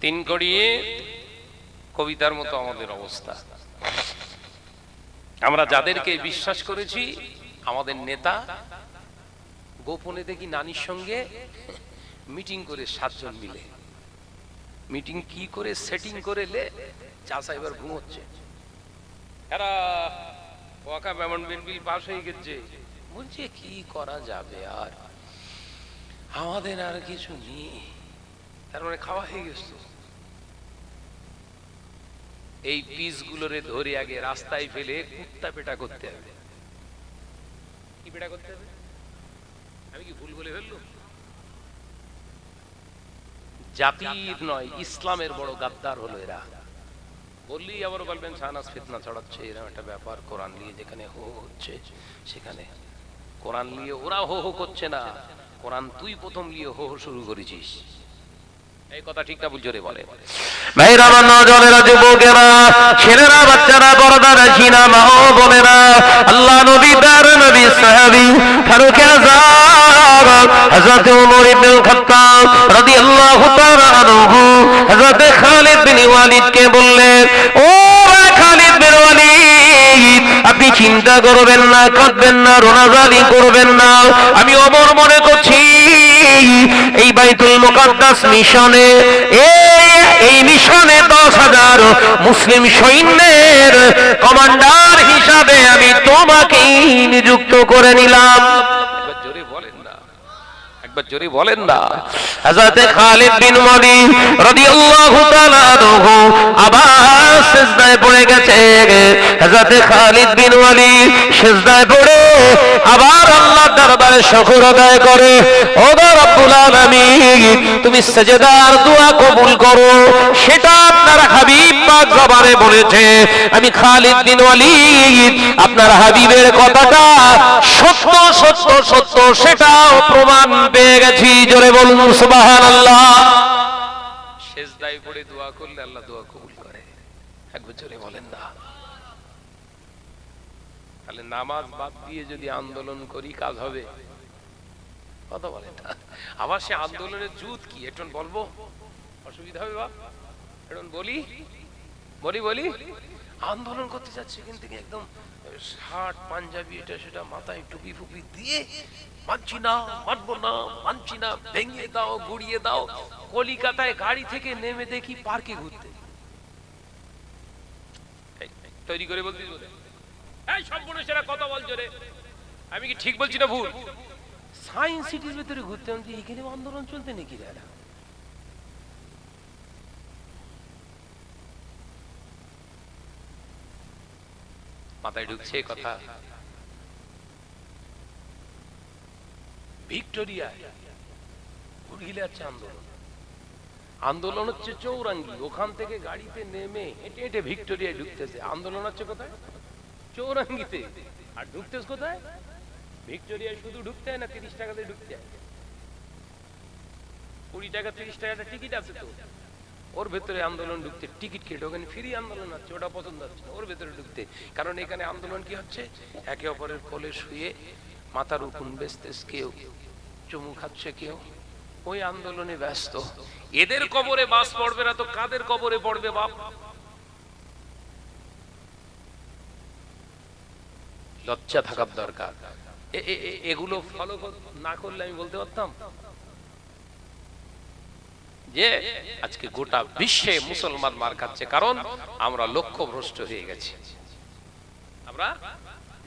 3 কোটি কবিতার মতো আমাদের অবস্থা। আমরা যাদেরকে বিশ্বাস করেছি, আমাদের নেতা গোপনে দেখি নানির সঙ্গে মিটিং করে 7 জন মিলে মিটিং কি করে সেটিং করে লে চাচা এবার ঘুমোচ্ছে। এরা ওয়াকফ অ্যামেন্ডমেন্ট বিল পাস হয়ে গেছে, বলছে কি করা যাবে, আর আমাদের আর কিছু নেই, তার মানে খাওয়া হয়ে গেছে। এই পিস গুলোরে ধরে আগে রাস্তায় ফেলে কুত্তা পেটা করতে হবে। কি পেটা করতে হবে? আমি কি ভুল বলে ফেললাম? জাতির নয়, ইসলামের বড় গাদ্দার হলো এরা। বললেই আবার বলবেন শাহনাজ ফিতনা ছড়াচ্ছে, এরকম একটা ব্যাপার। কোরআন নিয়ে যেখানে হো হচ্ছে, সেখানে কোরআন নিয়ে ওরা হো হো করছে না, কোরআন তুই প্রথম নিয়ে হো হো শুরু করেছিস। এই কথা ঠিক না ভুল জোরে বলে। ভাইরা, নজরেরা, যুবকেরা, ছেলেরা, বাচ্চারা, বড়রা, সিনা মা ও বোনেরা, আল্লাহ নবী, তার নবী, সাহাবী ফারুক আযম হযরত ওমর ইবনে খাত্তাব রাদিয়াল্লাহু তাআলা আনহু হযরত খালিদ বিন ওয়ালিদকে বললেন, ও খালিদ বিন ওয়ালিদ, আপনি চিন্তা করবেন না, কাঁদবেন না, রোনাজালি করবেন না। আমি ওমর মনে করছি এই বাইতুল মুকাদ্দাস মিশনে, এই মিশনে 10,000 মুসলিম সৈন্যের কমান্ডার হিসাবে আমি তোমাকেই নিযুক্ত করে নিলাম। জোরে বলেন না, একবার জোরে বলেন না। হযরত খালিদ বিন ওয়ালিদ রাদিয়াল্লাহু তাআলা আনহু আবার সিজদায় পড়ে গেছে। হযরত খালিদ বিন ওয়ালিদ সিজদায় পড়ে আবার আল্লাহর দরবারে শুকর আদায় করে, ও রব্বুল আলামিন তুমি সিজদার দোয়া কবুল করো। সেটা আপনার হাবিব পাক জবানে বলেছে। আমি খালিদ বিন ওয়ালিদ আপনার হাবিবের কথাটা সত্য সত্য সত্য সেটাও প্রমাণ পেয়ে গেছি। জোরে বলুন সুবহানাল্লাহ। সিজদায় পড়ে দোয়া করলে আল্লাহ দোয়া কবুল করে। একবার জোরে বলেন না। তাহলে নামাজ বাদ দিয়ে যদি আন্দোলন করি কাজ হবে? কথা বলেন না। আবার সে আন্দোলনের জুত কি এখন বলবো? অসুবিধা হবে বাপ? এখন বলি বলি বলি আন্দোলন করতে যাচ্ছে কিন্তু একদম শার্ট পাঞ্জাবি এটা সেটা মাথায় টুপি ফুপি দিয়ে মানছি না, মানবো না, মানছি না, ভেঙে দাও, গুড়িয়ে দাও। কলিকাতায় গাড়ি থেকে নেমে দেখি পার্কে ঘুরতে। তৈরি করে বলতে এই সব মানুষেরা কথা বলছে রে, আমি কি ঠিক বলছি না ভুল? সায়েন্স সিটির ভিতরে ঘুরতে এখানে আন্দোলন চলতে নাকি দাদা? মাথায় ঢুকছে কথা। ভিক্টোরিয়া ঘুরগিলে আছে আন্দোলন। আন্দোলন হচ্ছে চৌরাঙ্গি, ওখান থেকে গাড়িতে নেমে হেঁটে হেঁটে ভিক্টোরিয়ায় ঢুকতেছে। আন্দোলন হচ্ছে কোথায়? চৌরাঙ্গিতে। আর ঢুকতেছে কোথায়? ভিক্টোরিয়ায়। শুধু ঢুকতে হয় না, 30 টাকাতে ঢুকতে হয়। 20 টাকা 30 টাকাটা টিকিট আছে তো। ওর ভেতরে আন্দোলন ঢুকতে টিকিট কেটে, ওখানে ফ্রি আন্দোলন হচ্ছে, ওটা পছন্দ হচ্ছে ওর ভেতরে ঢুকতে। কারণ এখানে আন্দোলন কি হচ্ছে? একে অপরের কোলে শুয়ে মাথার উকুন বেচতেছে কেউ, চুমু খাচ্ছে কেউ, ওই আন্দোলনে ব্যস্ত। এদের কবরে বাস পড়বে না তো কাদের কবরে পড়বে বাপ? লজ্জা থাকার দরকার। এগুলো ফলো না করলে আমি বলতে পারতাম যে আজকে গোটা বিশ্বে মুসলমান মার খাচ্ছে, কারণ আমরা লক্ষ্যভ্রষ্ট হয়ে গেছি। আমরা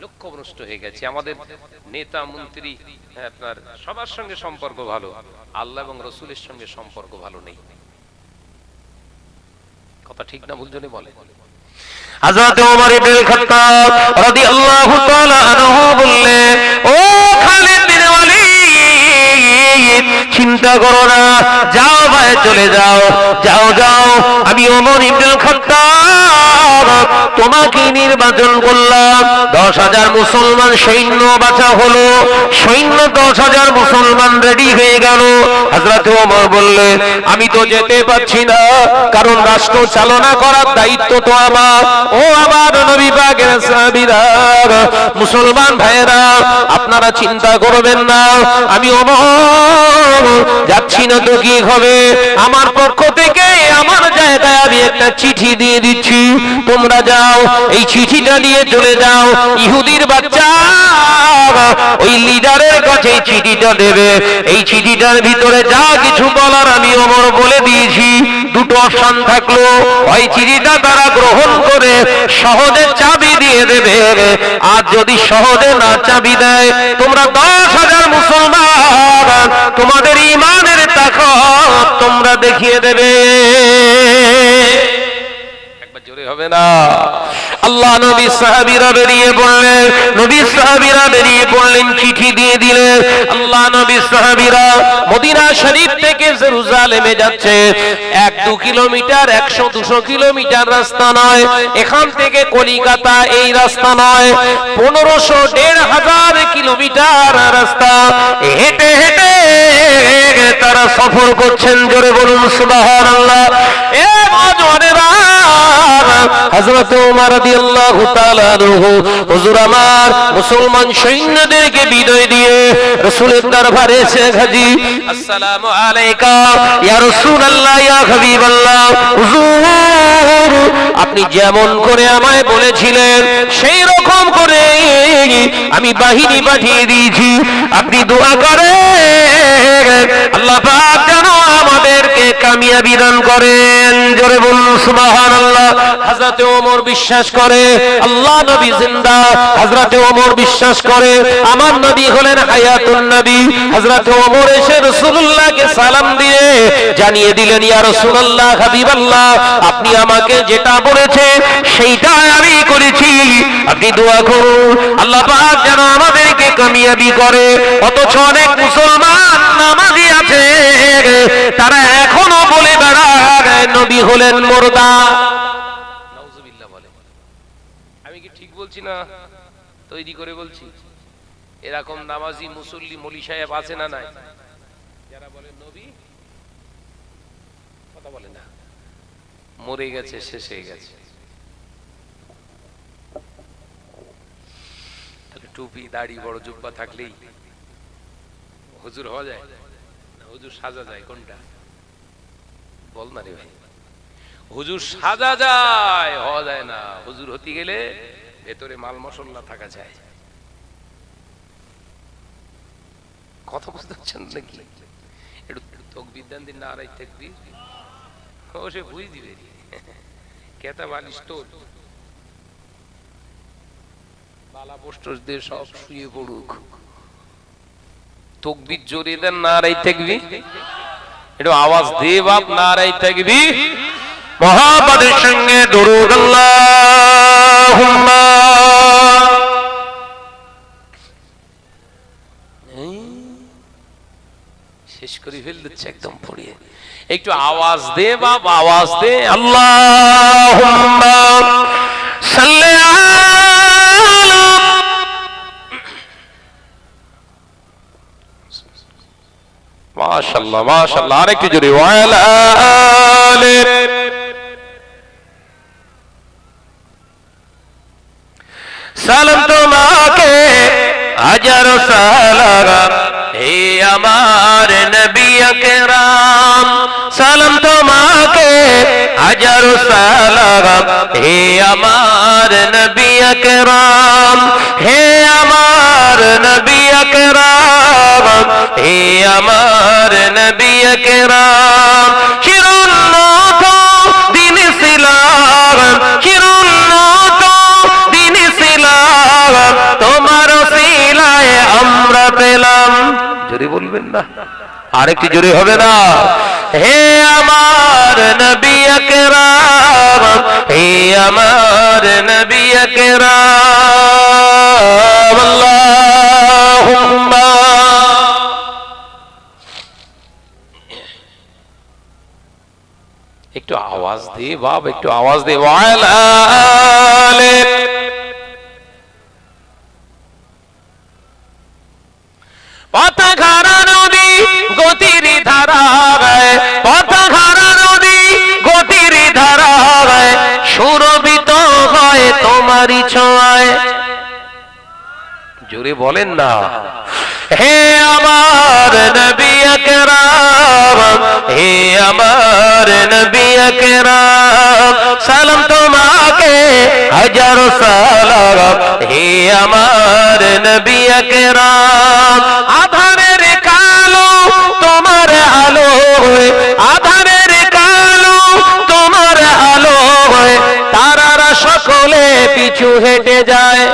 লক্ষ্যভ্রষ্ট হয়ে গেছি। আমাদের নেতা মন্ত্রী আপনার সবার সঙ্গে সম্পর্ক ভালো, আল্লাহ এবং রসুলের সঙ্গে সম্পর্ক ভালো নেই। কথা ঠিক না ভুল জনে বলে। হযরত ওমর ইবনে খাত্তাব রাদিয়াল্লাহু তাআলা আনহু বললেন, ও খালিদ বিন ওয়ালিদ চিন্তা করো না, যাও ভাই চলে যাও, যাও যাও, আমি ওমর ইবনে খাত্তাব তোমাকে নির্বাচন করলাম। 10,000 মুসলমান সৈন্য বাঁচা হলো, সৈন্য 10,000 মুসলমান রেডি হয়ে গেল। হযরত ওমর বললেন, আমি তো যেতে পারছি না, কারণ রাষ্ট্র চালনা করার দায়িত্ব তো আমার। ও আমার নবী পাকের সাহাবীরা, মুসলমান ভাইরা, আপনারা চিন্তা করবেন না, আমি ওমর যাচ্ছি না তো কি হবে? আমার পক্ষ থেকে আমার জায়গায় আমি একটা চিঠি দিয়ে দিচ্ছি, তোমরা যাও, এই চিঠিটা নিয়ে চলে যাও। ইহুদির বাচ্চা ওই লিডারের কাছে চিঠিটা দেবে। এই চিঠিটার ভিতরে যা কিছু বলার আমি ওমর বলে দিয়েছি। দুটো অপশন থাকলো, হয় চিঠিটা তারা গ্রহণ করে সহজে চাবি দিয়ে দেবে, আর যদি সহজে না চাবি দেয়, তোমরা 10,000 মুসলমান তোমাদের ঈমানের তাকত তোমরা দেখিয়ে দেবে। একবার জোরে হবে না? আল্লাহ নবী সাহাবীরা বেরিয়ে পড়লেন, নবী সাহাবীরা বেরিয়ে পড়লেন, চিঠি দিয়ে দিলেন। আল্লাহ নবী সাহাবীরা মদিনা শরীফ থেকে জেরুজালেমে যাচ্ছে। 1-2 কিলোমিটার, 100-200 কিলোমিটার রাস্তা নয়। এখান থেকে কলিকাতা এই রাস্তা নয়, 1500-1500 কিলোমিটার রাস্তা হেঁটে হেঁটে তারা সফর করছেন। জোরে বলুন সুবহানাল্লাহ। এ নওজওয়ানেরা, হযরত ওমর রাদিয়াল্লাহু তাআলা আনহু, হুজুর আমার মুসলমান সৈন্যদেরকে বিদায় দিয়ে রাসূলের দরবারে এসে হাজির। আসসালামু আলাইকা ইয়া রাসূলুল্লাহ, ইয়া হাবিবাল্লাহ। হুজুর, আপনি যেমন করে আমায় বলেছিলেন সেই রকম করে আমি বাহিনী পাঠিয়ে দিয়েছি। আপনি দোয়া করেন আল্লাহ পাক যেন আমাদের আমাদেরকে কামিয়াবি দান করেন। জোরে বলুন সুবহানাল্লাহ। হযরত ওমর বিশ্বাস করে আল্লাহ নবী জিন্দা, হযরত ওমর বিশ্বাস করে আমার নবী হলেন হায়াতুন নবী। হযরত ওমর এসে রাসূলুল্লাহকে সালাম দিয়ে জানিয়ে দিলেন, ইয়া রাসূলুল্লাহ, হাবিবাল্লাহ, আপনি আমাকে যেটা বলেছেন সেইটাই আমি করেছি, আপনি দোয়া করুন আল্লাহ পাক যেন আমাদেরকে কামিয়াবি করে। অথচ অনেক মুসলমান নামাজি আছে, তারা এখনো বলে বেড়ায় নবী হলেন মুর্দা। নাউজুবিল্লাহ বলে। আমি কি ঠিক বলছি না তৈরি করে বলছি? এরকম নামাজি মুসল্লি মলি সাহেব আছে না নাই, যারা বলে নবী কথা বলে না, মরে গেছে, শেষ হয়ে গেছে। টুপি দাড়ি বড় জুব্বা থাকলেই হুজুর হওয়া যায় না হুজুর সাজা যায়? কোনটা বল না রে ভাই। হুজুর সাজা যায়, হওয়া যায় না। হুজুর হতে গেলে ভেতরে মাল মশলা থাকা যায়। কথা বুঝতে পারছেন নাকি? একটু তকবীর দেন দিন, নারাই তাকবীর। ও সে বুঝ দিবে কেতা বালিশ তো বালা পোস্টরদের সব শুয়ে পড়ুক, তকবীর জোরে দেন, নারাই তাকবীর। একটু আওয়াজ দে বাপ, নারাই তাকবীর। মুহাম্মাদের সঙ্গে দরুদ আল্লাহুম্মা। শেষ করে ফেল দিচ্ছে একদম পড়িয়ে। একটু আওয়াজ দে বাপ, আওয়াজ দে। আল্লাহুম্মা সাল্লি আলা। মাশাআল্লাহ মাশাআল্লাহ, আরেকটু জোরে। ওয়া আলা আলি। সালাম তোমাকে হাজারো সালাম হে আমার নবী আকরাম। সালাম তোমাকে হাজারো সালাম হে আমার নবী আকরাম। হে আমার নবী আকরাম, হে আমার নবী আকরাম। চিরুন্নত দিন ইসলাম, চিরুন্নত দিন ইসলাম, তোমার ওসিলায় আমরা পেলাম। জোরে বলবেন না? আরেকটু জোরে হবে না? হে আমার নবী আকরাম, হে আমার নবী আকরাম। আল্লাহুম্মা। একটু আওয়াজ দে বাপ, একটু আওয়াজ দে। ওয়া আলা আলি। পথঘারা নদী গতির ধারায়, পথঘারা নদী গতির ধারায়, সুরভিত হয় তোমারই ছোঁয়ায়। জোরে বলেন না? হে আমার নবী আকরাম, হে আমার নবী আকরাম। সালাম তোমাকে হাজারো সালাম হে আমার নবী আকরাম। আধারের কালো তোমার আলো হয়ে, আধারের কালো তোমার আলো হয়ে, তারারা সকলে পিছু হেঁটে যায়।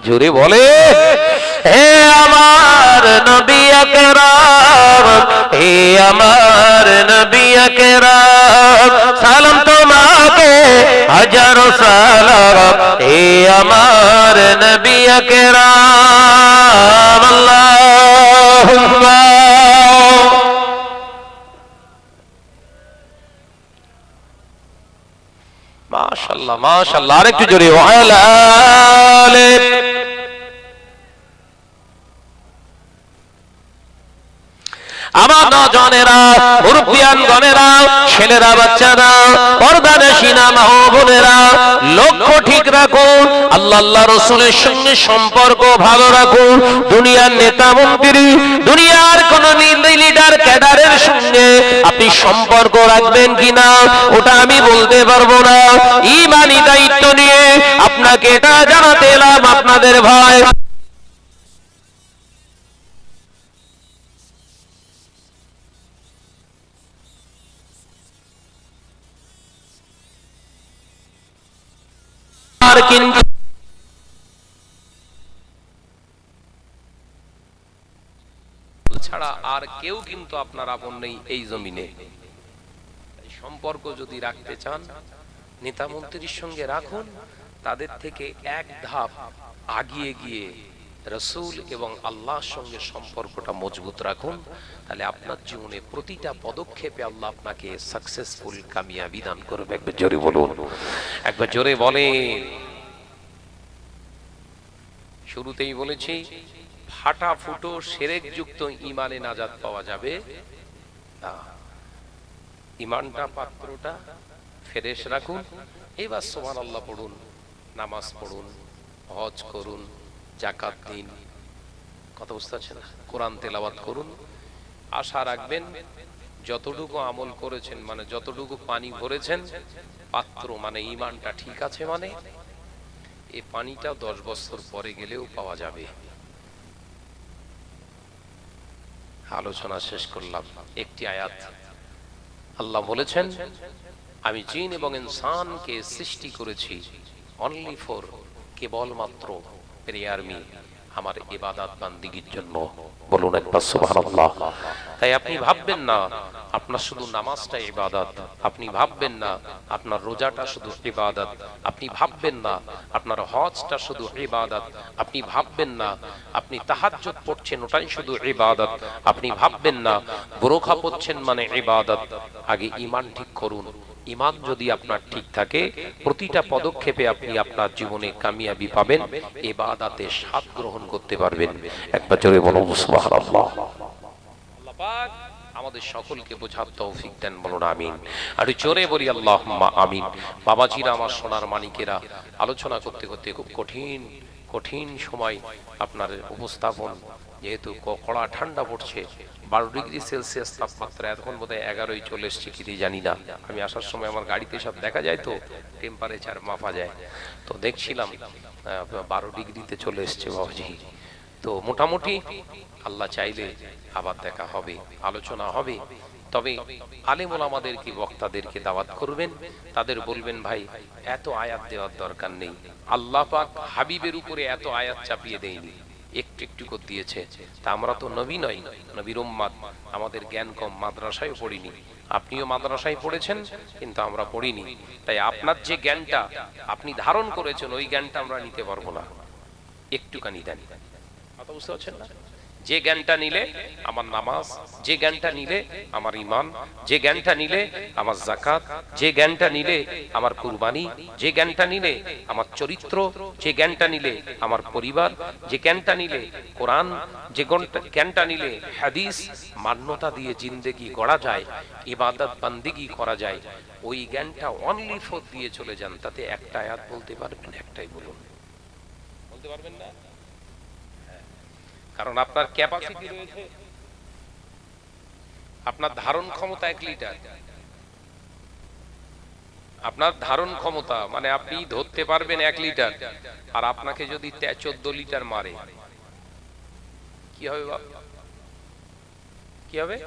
জোরে বলে। হে আমার নবী আকরাম, হে আমার নবী আকরাম। সালাম তোমাকে হাজারো সালাম হে আমার নবী আকরাম। আল্লাহুম্মা। মাশাআল্লাহ মাশাআল্লাহ, আরেকটু জোরে। ওয়া আলা আলি। আমার নজনেরা, মুরব্বিয়ান গণেরা, ছেলেরা, বাচ্চারা, পর্দানশীনা মা ও বোনেরা, লক্ষ্য ঠিক রাখুন, আল্লাহ আল্লাহ রাসূলের সঙ্গে সম্পর্ক ভালো রাখুন। দুনিয়ার নেতা মন্ত্রী, দুনিয়ার কোন লিডার ক্যাডারের সঙ্গে আপনি সম্পর্ক রাখবেন কিনা ওটা আমি বলতে পারবো না। ঈমানি দায়িত্ব নিয়ে আপনাকে এটা জানাতে এলাম আপনাদের ভাই। আর কিন্তু ছাড়া আর কেউ কিন্তু আপনার আপন নেই এই জমিনে। সম্পর্ক যদি রাখতে চান নেতা মন্ত্রীর সঙ্গে রাখুন, তাদের থেকে এক ধাপ আগিয়ে গিয়ে রাসূল এবং আল্লাহর সঙ্গে সম্পর্কটা মজবুত রাখুন, তাহলে আপনার জীবনে প্রতিটা পদক্ষেপে আল্লাহ আপনাকে সাকসেসফুল কামিয়াবি দান করবে। একবার জোরে বলুন, একবার জোরে বলেন। শুরুতেই বলেছি ফাটা ফুটো শিরক যুক্ত ঈমানে নাজাত পাওয়া যাবে না। ঈমানটা পাত্রটা ফ্রেশ রাখুন, এবার সুবহানাল্লাহ পড়ুন, নামাজ পড়ুন, হজ করুন, যাকাত দিন, কথা বুঝতে পারছেন, কোরআন তেলাওয়াত করুন। আশা রাখবেন যতটুকু আমল করেছেন, মানে যতটুকু পানি ভরেছেন পাত্র, মানে ঈমানটা ঠিক আছে, মানে এই পানিটা 10 বছর পরে গেলেও পাওয়া যাবে। আলোচনা শেষ করলাম একটি আয়াত। আল্লাহ বলেছেন, আমি জিন এবং ইনসানকে সৃষ্টি করেছি অনলি ফর, কেবলমাত্র প্রেয়ার মি, আমার ইবাদত বান্দিগির জন্য। বলুন একবার সুবহানাল্লাহ। তাই আপনি ভাববেন না আপনার শুধু নামাজটা ইবাদত, আপনি ভাববেন না আপনার রোজাটা শুধু ইবাদত, আপনি ভাববেন না আপনার হজটা শুধু ইবাদত, আপনি ভাববেন না আপনি তাহাজ্জুদ পড়ছেন ওটাই শুধু ইবাদত, আপনি ভাববেন না বোরখা পড়ছেন মানে ইবাদত। আগে ঈমান ঠিক করুন। ঈমান যদি আপনার ঠিক থাকে, প্রতিটা পদক্ষেপে আপনি আপনার জীবনে কামিয়াবি পাবেন, ইবাদতে স্বাদ গ্রহণ করতে পারবেন। একবার জোরে বলুন সুবহানাল্লাহ। আল্লাহ পাক আমাদের সকলকে বোঝার তৌফিক দেন, বলুন আমিন। আর জোরে বলি আল্লাহুম্মা আমিন। বাবাজিরা, আমার সোনার মানিকেরা, আলোচনা করতে করতে খুব কঠিন কঠিন সময় আপনার উপস্থাপন, যেহেতু কড়া ঠান্ডা পড়ছে, 12 ডিগ্রি সেলসিয়াস তাপমাত্রা, এখন বোধহয় 11ই চলে এসছে কি জানি না। আমি আসার সময় আমার গাড়িতে সব দেখা যায়, তো টেম্পারেচার মাপা যায়, তো দেখছিলাম 12 ডিগ্রিতে চলে এসছে বাবাজি। তো মোটামুটি আল্লাহ চাইলে আবার দেখা হবে, আলোচনা হবে। তবে আলেম ওলামাদেরকে, বক্তাদেরকে দাওয়াত করবেন, তাদের বলবেন ভাই এত আয়াত দেওয়ার দরকার নেই, আল্লাহ পাক হাবিবের উপরে এত আয়াত চাপিয়ে দেয়নি, একটু একটু করে দিয়েছে। তা আমরা তো নবী নই, নবীর উম্মত, আমাদের জ্ঞান কম, মাদ্রাসায় পড়িনি, আপনিও মাদ্রাসায় পড়েছেন কিন্তু আমরা পড়িনি। তাই আপনার যে জ্ঞানটা আপনি ধারণ করেছেন ওই জ্ঞানটা আমরা নিতে পারবো না, একটুখানি দেন, কথা বুঝতে পারছেন না? যে জ্ঞানটা নিলে আমার নামাজ, যে জ্ঞানটা নিলে আমার ঈমান, যে জ্ঞানটা নিলে আমার যাকাত, যে জ্ঞানটা নিলে আমার কুরবানি, যে জ্ঞানটা নিলে আমার চরিত্র, যে জ্ঞানটা নিলে আমার পরিবার, যে জ্ঞানটা নিলে কোরআন, যে জ্ঞানটা নিলে হাদিস মান্যতা দিয়ে জিন্দেগি গড়া যায়, ইবাদত বান্দিগি করা যায়, ওই জ্ঞানটা অনলি ফর দিয়ে চলে যান। তাতে একটা আয়াত বলতে পারবেন, একটাই বলুন, বলতে পারবেন না? কারণ আপনার ক্যাপাসিটি রয়েছে, আপনার ধারণ ক্ষমতা 1 লিটার, আপনার ধারণ ক্ষমতা মানে আপনি ধরতে পারবেন 1 লিটার, আর আপনাকে যদি 14 লিটার মারে কি হবে বাবা? কি হবে?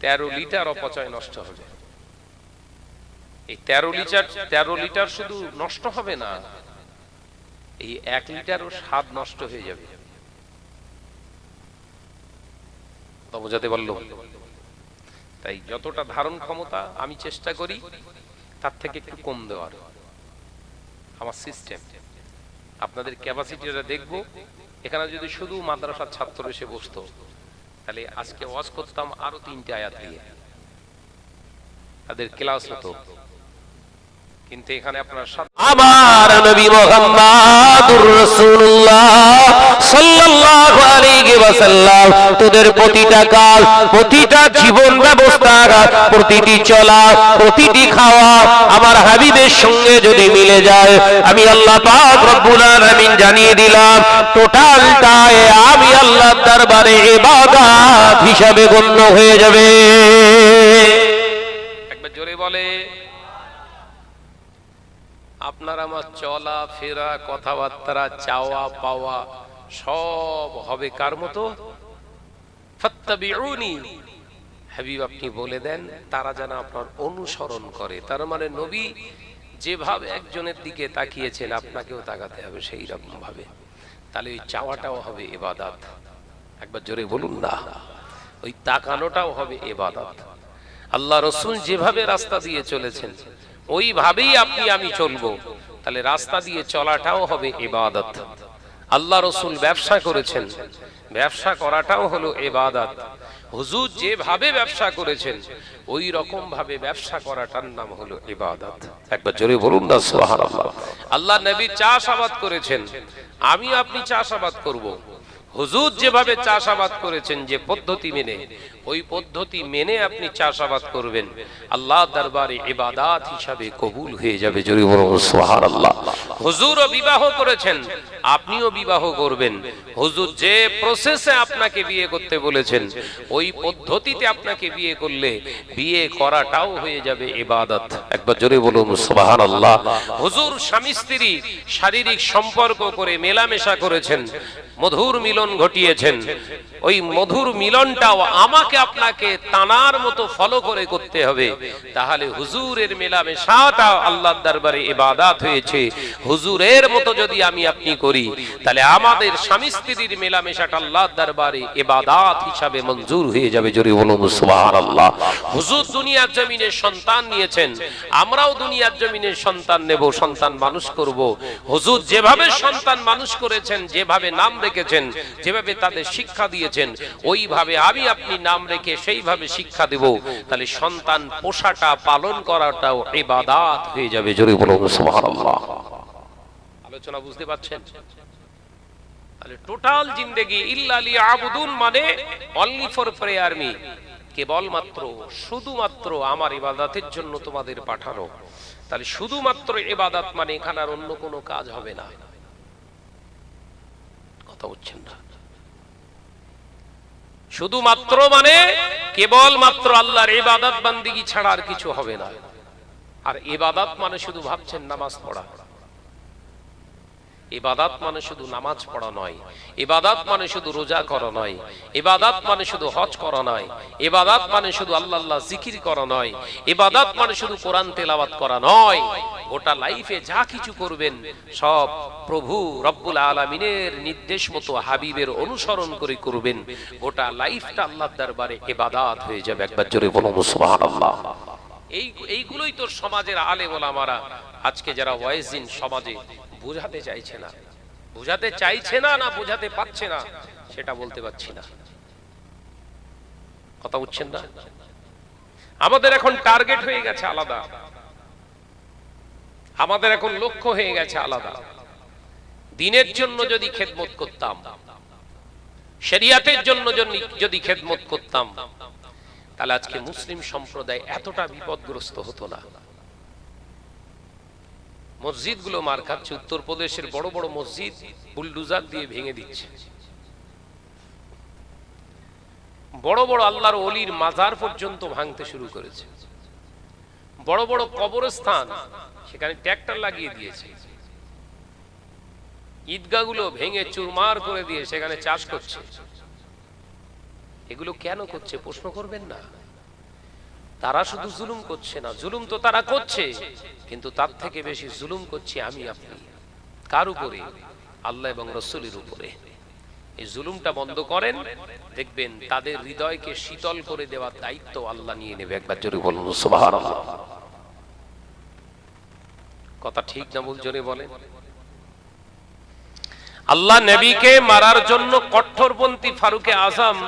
13 লিটার অপচয় নষ্ট হবে। এই 13 লিটার শুধু নষ্ট হবে না, এই 1 লিটারও স্বাদ নষ্ট হয়ে যাবে। তো বোঝাতে পারলো? তাই যতটা ধারণ ক্ষমতা আমি চেষ্টা করি তার থেকে একটু কম দেওয়ার, আমার সিস্টেম। আপনাদের ক্যাপাসিটিটা দেখবো। এখানে যদি শুধু মাদ্রাসার ছাত্র এসে বসতো, তাহলে আজকে ওয়াজ করতাম আরো 3টে আয়াত দিয়ে, তাদের ক্লাস হতো। কিন্তু এখানে আপনার আমার নবী মুহাম্মদুর রাসূলুল্লাহ সাল্লাল্লাহু আলাইহি ওয়াসাল্লাম তোদের প্রতিটা কাল, প্রতিটা জীবন ব্যবস্থা, প্রতিটি চলা, প্রতিটি খাওয়া আমার হাবিবের সঙ্গে যদি মিলে যায়, আমি আল্লাহ পাক রব্বুল আলামিন জানিয়ে দিলাম টোটালটাই আমি আল্লাহর দরবারে ইবাদত হিসাবে গণ্য হয়ে যাবে। একবার জোরে বলে। আপনার আমার চলা ফেরা, কথাবার্তা, চাওয়া পাওয়া সব হবে কার মতো? ফাত্তাবিউনি, হাবিব আপনি বলে দেন তারা যেন আপনার অনুসরণ করে। তার মানে নবী যেভাবে একজনের দিকে তাকিয়েছেন আপনাকেও তাকাতে হবে সেই রকম ভাবে, তাহলে ওই চাওয়াটাও হবে ইবাদত। একবার জোরে বলুন না, ওই তাকানোটাও হবে ইবাদত। আল্লাহ রাসূল যেভাবে রাস্তা দিয়ে চলেছেন ওইভাবেই আপনি আমি চলবো, তাহলে রাস্তা দিয়ে চলাটাও হবে ইবাদত। আল্লাহ রাসূল ব্যবসা করেছেন, ব্যবসা করাটাও হলো ইবাদত। হুজুর যেভাবে ব্যবসা করেছেন ওই রকম ভাবে ব্যবসা করাটার নাম হলো ইবাদত। একবার জোরে বলুন না সুবহানাল্লাহ। আল্লাহ নবী চাষাবাদ করেছেন, আমি আপনি চাষাবাদ করব। হুজুর যেভাবে চাষাবাদ করেছেন যে পদ্ধতি মেনে, ওই পদ্ধতি মেনে আপনি চাষাবাদ করবেন, আল্লাহ দরবারে ইবাদত হিসাবে কবুল হয়ে যাবে। জোরে বলুন সুবহানাল্লাহ। হুজুরও বিবাহ করেছেন, আপনিও বিবাহ করবেন। হুজুর যে প্রসেসে আপনাকে বিয়ে করতে বলেছেন ওই পদ্ধতিতে আপনাকে বিয়ে করলে বিয়ে করাটাও হয়ে যাবে ইবাদত। একবার জোরে বলুন সুবহানাল্লাহ। হুজুর স্বামী স্ত্রী শারীরিক সম্পর্ক করে মেলামেশা করেছেন, মধুর মিলন ঘটিয়েছেন, ওই মধুর মিলনটাও আমাকে আপনাকে টানার মতো ফলো করে করতে হবে, তাহলে হুজুরের মেলামেশাটা আল্লাহর দরবারে ইবাদত হয়েছে। হুজুরের মতো যদি আমি আপনি করি তাহলে আমাদের স্বামী স্ত্রীর মেলামেশাটা আল্লাহর দরবারে ইবাদত হিসাবে মঞ্জুর হয়ে যাবে। জোরে বলুন সুবহানাল্লাহ। হুজুর দুনিয়ার জমিনে সন্তান নিয়েছেন, আমরাও দুনিয়ার জমিনে সন্তান নেব, সন্তান মানুষ করব। হুজুর যেভাবে সন্তান মানুষ করেছেন, যেভাবে নাম রেখেছেন, যেভাবে তাদের শিক্ষা দিয়েছেন, ওইভাবে আমি আপনি নাম রেখে সেইভাবে শিক্ষা দেব, তাহলে সন্তান পোষাটা পালন করাটাও ইবাদত হয়ে যাবে। জোরে বলুন সুবহানাল্লাহ। আলোচনা বুঝতে পারছেন? তাহলে টোটাল জিন্দেগি ইল্লা লিয়াবুদুন মানে অনলি ফর প্রেয়ার মি, কেবলমাত্র শুধুমাত্র আমার ইবাদতের জন্য তোমাদের পাঠানো। তাহলে শুধুমাত্র ইবাদত মানে এখানে আর অন্য কোনো কাজ হবে না। কথা বুঝছেন না? শুধুমাত্র মানে কেবলমাত্র আল্লাহর ইবাদত বান্দিগি ছাড়া আর কিছু হবে না। আর ইবাদত মানে শুধু ভাবছেন নামাজ পড়া, ইবাদত মানে শুধু নামাজ পড়া নয়, ইবাদত মানে শুধু রোজা করা নয়, ইবাদত মানে শুধু হজ করা নয়, ইবাদত মানে শুধু আল্লাহ আল্লাহ জিকির করা নয়, ইবাদত মানে শুধু কোরআন তেলাওয়াত করা নয়। গোটা লাইফে যা কিছু করবেন সব প্রভু রব্বুল আলামিনের নির্দেশ মতো হাবিবের অনুসরণ করে করবেন। গোটা লাইফটা আল্লাহর দরবারে ইবাদত হয়ে যাবে। একবার জোরে বলুন সুবহানাল্লাহ। এইগুলোই তো সমাজের আলেম ওলামারা আজকে যারা ওয়াইজিন সমাজে বুঝাতে চাইছে না, বুঝাতে চাইছে না, না বুঝাতে পারছে না, সেটা বলতে পারছি না। কথা বুঝছেন না? আমাদের এখন টার্গেট হয়ে গেছে আলাদা, আমাদের এখন লক্ষ্য হয়ে গেছে আলাদা। দ্বীনের জন্য যদি খেদমত করতাম, শরিয়াতের জন্য যদি খেদমত করতাম, তাহলে আজকে মুসলিম সম্প্রদায় এতটা বিপদগ্রস্ত হতো না। মসজিদগুলো মার খাচ্ছে, উত্তরপ্রদেশের বড় বড় মসজিদ বুলডোজার দিয়ে ভেঙে দিচ্ছে। বড় বড় আল্লাহর ওলির মাজার পর্যন্ত ভাঙতে শুরু করেছে। বড় বড় কবরস্থান সেখানে ট্রাক্টর লাগিয়ে দিয়েছে। ঈদগাহগুলো ভেঙে চুরমার করে দিয়ে সেখানে চাষ করছে। এগুলো কেন করছে প্রশ্ন করবেন না? তারা শুধু জুলুম করছে না, জুলুম তো তারা করছে, কিন্তু তার থেকে বেশি জুলুম করছে আমি আপনি। কার উপরে? আল্লাহ এবং রাসূলের উপরে। এই জুলুমটা বন্ধ করেন, দেখবেন তাদের হৃদয়কে শীতল করে দেওয়ার দায়িত্ব আল্লাহ নিয়ে নেবে। একবার জোরে বলুন সুবহানাল্লাহ। কথা ঠিক না ভুল জোরে বলেন। আল্লাহ নবীকে মারার জন্য কঠোরপন্থী ফারুকে আজম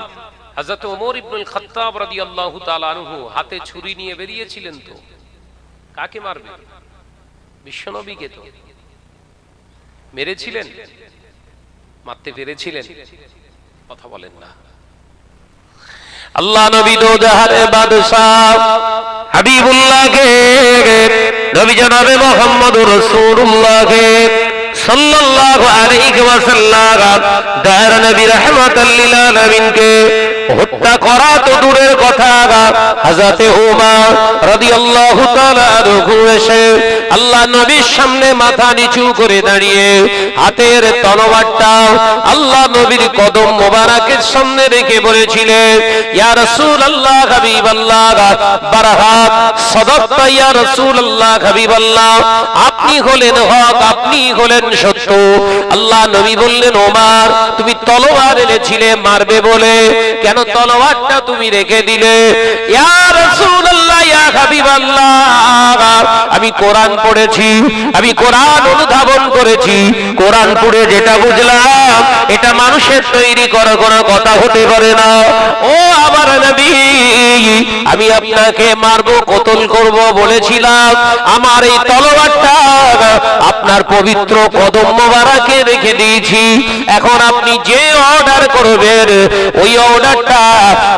হযরত ওমর ইবনুল খাত্তাব রাদিয়াল্লাহু তাআলা আনহু হাতে ছুরি নিয়ে বেরিয়েছিলেন। তো কাকে মারবে? বিশ্বনবীকে তো মেরেছিলেন, মারতে পেরেছিলেন? কথা বলেন না। আল্লাহ নবী দো জাহানের বাদশা হাবিবুল্লাহকে, নবী জনাবে মুহাম্মদুর রাসূলুল্লাহকে সাল্লাল্লাহু আলাইহি ওয়াসাল্লাম দার নবী রাহমাতাল লিল আলামিনকে হত্যা করা তো দূরের কথা, হযরতে ওমর রাদিয়াল্লাহু তাআলা আনহু এসে আল্লাহ নবীর সামনে মাথা নিচু করে দাঁড়িয়ে হাতের তলোয়ারটা আল্লাহ নবীর কদম মোবারকের সামনে রেখে বলেছিলেন, ইয়া রাসূলুল্লাহ হাবিবাল্লাহ বারহাত সাদাকতা ইয়া রাসূলুল্লাহ হাবিবাল্লাহ, আপনি হলেন হক, আপনি হলেন সত্য। আল্লাহ নবী বললেন, ওমর তুমি তলোয়ার এনেছিলে মারবে বলে, কেন তলোয়ারটা তুমি রেখে দিলে? ইয়া রাসূলুল্লাহ ইয়া হাবিবাল্লাহ, আমি কোরআন পড়েছি, আমি কোরআন অনুধাবন করেছি, কোরআন পড়ে যেটা বুঝলাম এটা মানুষের তৈরি করা কোনো কথা হতে পারে না। ও আমার নবী, আমি আপনাকে মারবো, কতল করব বলেছিলাম, আমার এই তলোয়ারটা আপনার পবিত্র কদম মোবারকে রেখে দিয়েছি, এখন আপনি যে অর্ডার করবেন ওই অর্ডারটা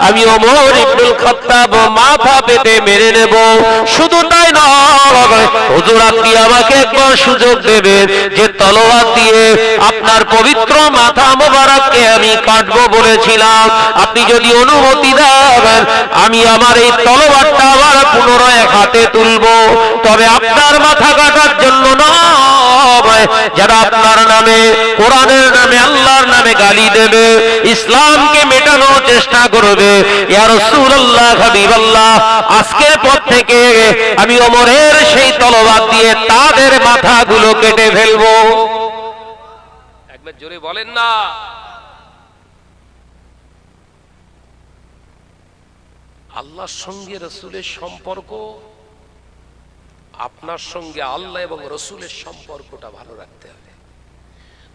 আমি ওমর ইবনুল খাত্তাব মাথা পেতে মেরে নেব। শুধু তাই নয় হুজুর, আপনি আমাকে একবার সুযোগ দেবেন যে তলোয়ার দিয়ে আপনার পবিত্র মাথা মোবারককে আমি কাটবো বলেছিলাম, আপনি যদি অনুমতি দেন আমি আমার এই তলোয়ারটা আবার পুনরায় হাতে তুলবো, তবে আপনার মাথা কাটার জন্য নয়, যারা আপনার নামে, কোরআনের নামে, আল্লাহর নামে গালি দেবে, ইসলামকে মেটানোর চেষ্টা করবে, ইয়া রাসূলুল্লাহ হাবিবাল্লাহ, আজকের পর থেকে আমি ওমরের সেই তলোয়ার দিয়ে তাদের মাথাগুলো কেটে ফেলবো। একবার জোরে বলেন না। আল্লাহর সঙ্গে রাসূলের সম্পর্ক, আপনার সঙ্গে আল্লাহ এবং রাসূলের সম্পর্কটা ভালো রাখতে হবে।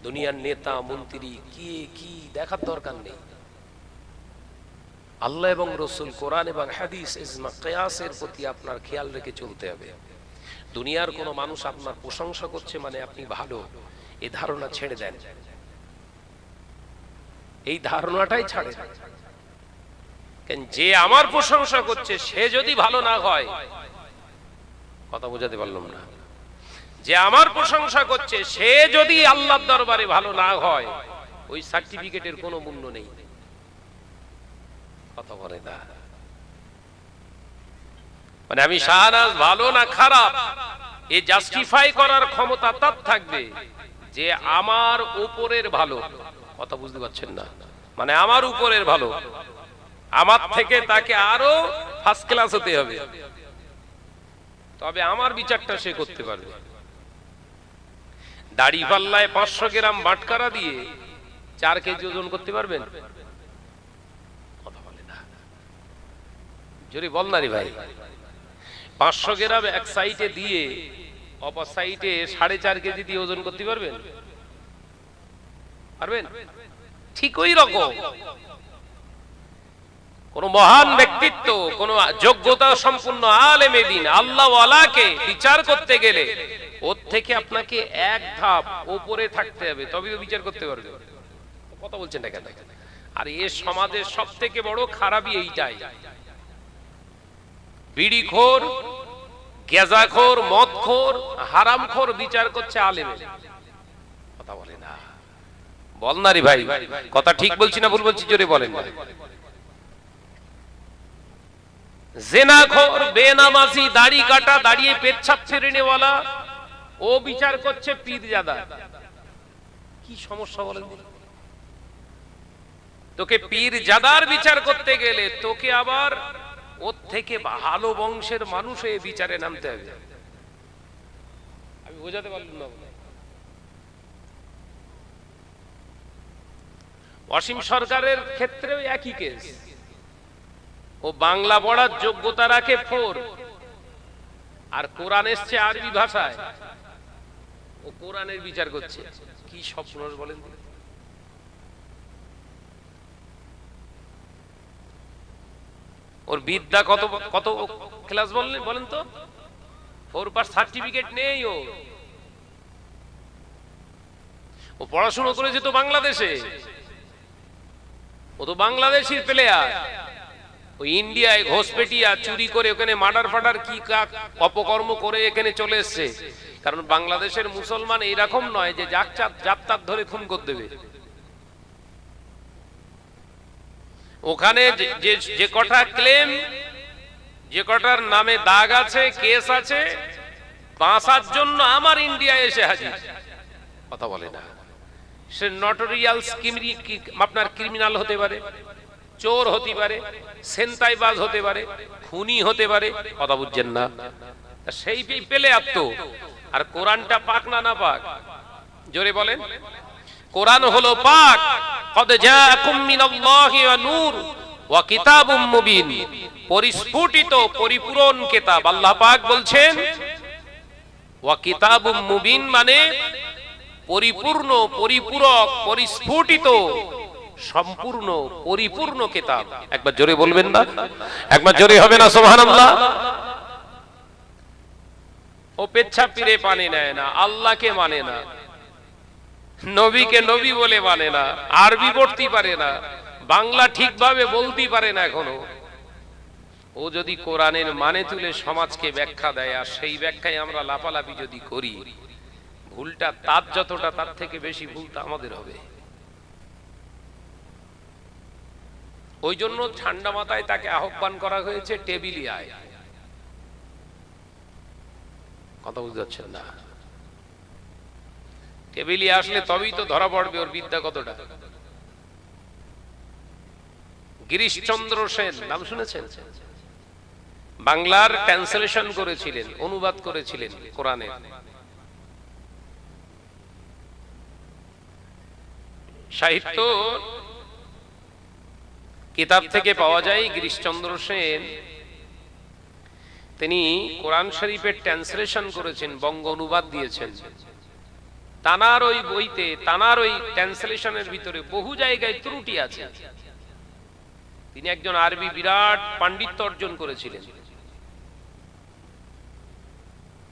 দুনিয়ার নেতা মন্ত্রী কি দেখার দরকার নেই। আল্লাহ এবং রাসূল, কোরআন এবং হাদিস, ইজমা, কিয়াসের প্রতি আপনার খেয়াল রেখে চলতে হবে। দুনিয়ার কোনো মানুষ আপনার প্রশংসা করছে মানে আপনি ভালো, এই ধারণা ছেড়ে দেন, এই ধারণাটাই ছাড়ে। কেন যে আমার প্রশংসা করছে সে যদি ভালো না হয়, কথা বোঝাতে পারলাম না, যে আমার প্রশংসা করছে সে যদি আল্লাহর দরবারে ভালো না হয়, ওই সার্টিফিকেটের কোনো মূল্য নেই। কথা বলে না, মানে আমি শাহনাজ ভালো না খারাপ এ জাস্টিফাই করার ক্ষমতা তার থাকবে যে আমার উপরের ভালো। কথা বুঝতে পারছেন না? মানে আমার উপরের ভালো, আমার থেকে তাকে আরো ফার্স্ট ক্লাস হতে হবে, তবে আমার বিচারটা সে করতে পারবে। দাড়ি পাল্লায় 500 গ্রাম বাটকারা দিয়ে 4 কেজি ওজন করতে পারবেন? কথা বলে না, জোরে বল না রে ভাই। 500 গ্রাম এক সাইডে দিয়ে অপর সাইডে 4.5 কেজি দিয়ে ওজন করতে পারবেন? পারবেন? ঠিক ওই রকম কোন মহান ব্যক্তিত্ব, কোন যোগ্যতা সম্পন্ন আলেমে দ্বীন, আল্লাহ ওয়ালাকে বিচার করতে গেলে ওর থেকে আপনাকে এক ধাপ উপরে থাকতে হবে, তবেই বিচার করতে পারবে। কথা বলছেন না কেন? আর এই সমাজের সবথেকে বড় খারাপই এইটাই, বিড়িখোর, গেজাখোর, মদখোর, হারামখোর বিচার করছে আলেমে। কথা বলে না, বল না রে ভাই, কথা ঠিক বলছি না ভুল বলছি? জোরে বলেন না। জেনাখোর, বেনামাজি, দাড়ি কাটা, দাঁড়িয়ে পেচ্ছাপ ছেড়ে নেওয়ালা, ও বিচার করছে পীরজাদা। কি সমস্যা বলেন? তোকে পীরজাদার বিচার করতে গেলে তোকে আবার ওর থেকে ভালো বংশের মানুষ এই বিচারে নামতে হবে। আমি বোঝাতে পারলাম না? অসীম সরকারের ক্ষেত্রেও একই কেস। ও বাংলা পড়ার যোগ্যতা রাখে 4, আর কোরআন এসছে আরবি ভাষায়, ও কোরআনের বিচার করছে। কি স্বপ্ন বলেন? ওর বিদ্যা কত কত ক্লাস বলেন তো? 4 পাস সার্টিফিকেট নেই। ও পড়াশোনা করেছে তো বাংলাদেশে, ও তো বাংলাদেশি প্লেয়ার। ওই ইন্ডিয়ায় ঘোষপেটিয়া চুরি করে ওখানে মার্ডার ফাডার কি অপকর্ম করে এখানে চলে এসছে। কারণ বাংলাদেশের মুসলমান এইরকম নয় যে জাত ধরে খুন করে দেবে। ওখানে যে কটা ক্লেম, যে কটার নামে দাগ আছে, কেস আছে, বাঁচার জন্য আমার ইন্ডিয়া এসে হাজির, কথা বলে না। সে নটোরিয়াল আপনার ক্রিমিনাল হতে পারে, চোর হতে পারে, ছিনতাইবাজ হতে পারে, খুনি হতে পারে, কথা বুঝছেন না? সেই পেলে আত্ম। আর কোরআনটা পাক না না পাক? জোরে বলেন। কোরআন হলো পাক। কদ জাআকুম মিনাল্লাহি ওয়া নূর ওয়া কিতাবুম মুবিন, পরিস্ফুটিত পরিপূরণ কিতাব। আল্লাহ পাক বলছেন ওয়া কিতাবুম মুবিন মানে পরিপূর্ণ, পরিপূরক, পরিস্ফুটিত, সম্পূর্ণ, পরিপূর্ণ কিতাব। একবার জোরে বলবেন না? একবার জোরে হবে না সুবহানাল্লাহ? ও পেচ্ছাপ পিরে পানি নেয় না, আল্লাহকে মানে না, নবীকে নবী বলে মানে না, আরবি পড়তে পারে না, বাংলা ঠিকভাবে বলতে পারে না এখনো। ও যদি কোরআনের মানে তুলে সমাজকে ব্যাখ্যা দেয়, আর সেই ব্যাখ্যায় আমরা লাফালাফি যদি করি, ভুলটা তার যতটা, তার থেকে বেশি ভুলটা আমাদের হবে। ওই জন্য ঠান্ডা মাথায় তাকে আহ্বান করা হয়েছে, টেবিলে আয়। কথা বুঝতে পারছেন না? টেবিলে আসলে তবেই তো ধরা পড়বে ওর বিদ্যা কতটা। গিরিশচন্দ্র সেন নাম শুনেছেন? বাংলার ট্রান্সলেশন করেছিলেন, অনুবাদ করেছিলেন কোরআনের। সাহিত্য কিতাব থেকে পাওয়া যায় গিরিশচন্দ্র সেন তিনি কোরআন শরীফের ট্রান্সলেশন করেছেন, বঙ্গ অনুবাদ দিয়েছেন। তানার ওই বইতে, তানার ওই ট্রান্সলেশনের ভিতরে বহু জায়গায় ত্রুটি আছে। তিনি একজন আরবি বিরাট পাণ্ডিত্য অর্জন করেছিলেন।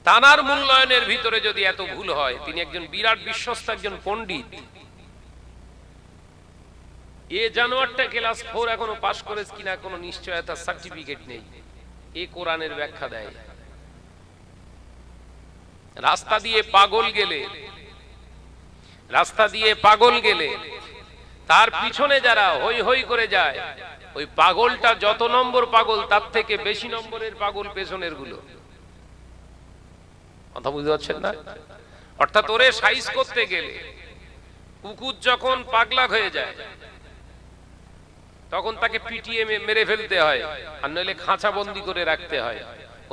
তানার মূল্যায়নের ভিতরে যদি এত ভুল হয়, তিনি একজন বিরাট বিশ্বস্ত একজন পণ্ডিত। এ জানোয়ারটা ক্লাস 4 এখনো পাস করেছে কিনা কোনো নিশ্চয়তা, সার্টিফিকেট নেই। এ কোরআনের ব্যাখ্যা দেয়। রাস্তা দিয়ে পাগল গেলে, রাস্তা দিয়ে পাগল গেলে তার পিছনে যারা হই হই করে যায়, ওই পাগলটা যত নম্বর পাগল, তার থেকে বেশি নম্বরের পাগল পেছনের গুলো। কথা বুঝতে পারছেন না? অর্থাৎ ওরে সাইজ করতে গেলে কুকুর যখন পাগলা হয়ে যায়, তখন তাকে পিটিয়ে মেরে ফেলতে হয়, আর নইলে খাঁচা বন্দি করে রাখতে হয়।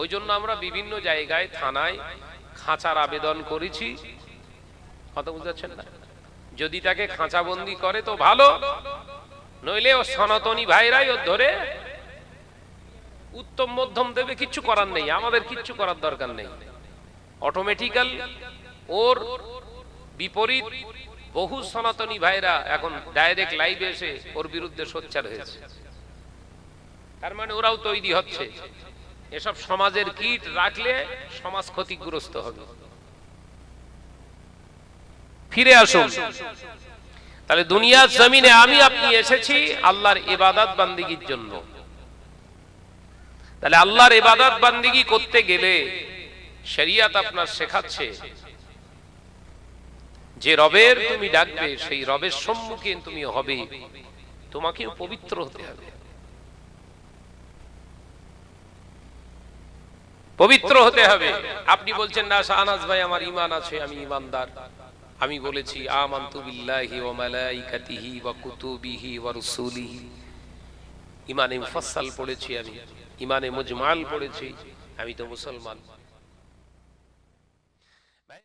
ওই জন্য আমরা বিভিন্ন জায়গায় থানায় খাঁচার আবেদন করেছি। কথা বুঝতে পারছেন না? যদি তাকে খাঁচা বন্দি করে তো ভালো, নইলে ও সনাতনী ভাইরাই ও ধরে উত্তম মধ্যম দেবে। কিচ্ছু করার নেই, আমাদের কিচ্ছু করার দরকার নেই। অটোমেটিক্যাল ওর বিপরীত বহু সনাতনী ভাইরা এখন ডাইরেক্ট লাইভে এসে ওর বিরুদ্ধে সোচ্চার হয়েছে। তার মানে ওরাও তৈরি হচ্ছে। এসব সমাজের কীট রাখলে সমাজ ক্ষতিগ্রস্ত হবে। ফিরে আসুন। তাহলে দুনিয়ার জমিনে আমি আপনি এসেছি আল্লাহর ইবাদত বান্দিগির জন্য। তাহলে আল্লাহর ইবাদত বান্দিগি করতে গেলে শরীয়ত আপনার শেখাচ্ছে যে রবের তুমি ডাকবে, সেই রবের সম্মুখে তুমি হবে, তোমাকেও পবিত্র হতে হবে। পবিত্র হতে হবে। আপনি বলছেন না শাহনাজ ভাই আমার ঈমান আছে, আমি ঈমানদার। আমি বলেছি আমানতু বিল্লাহি ওয়া মালাইকাতিহি ওয়া কুতুবিহি ওয়া রুসুলিহি। ঈমানে মুফাসসাল পড়েছি আমি, ঈমানে মুজমাল পড়েছি, আমি তো মুসলমান।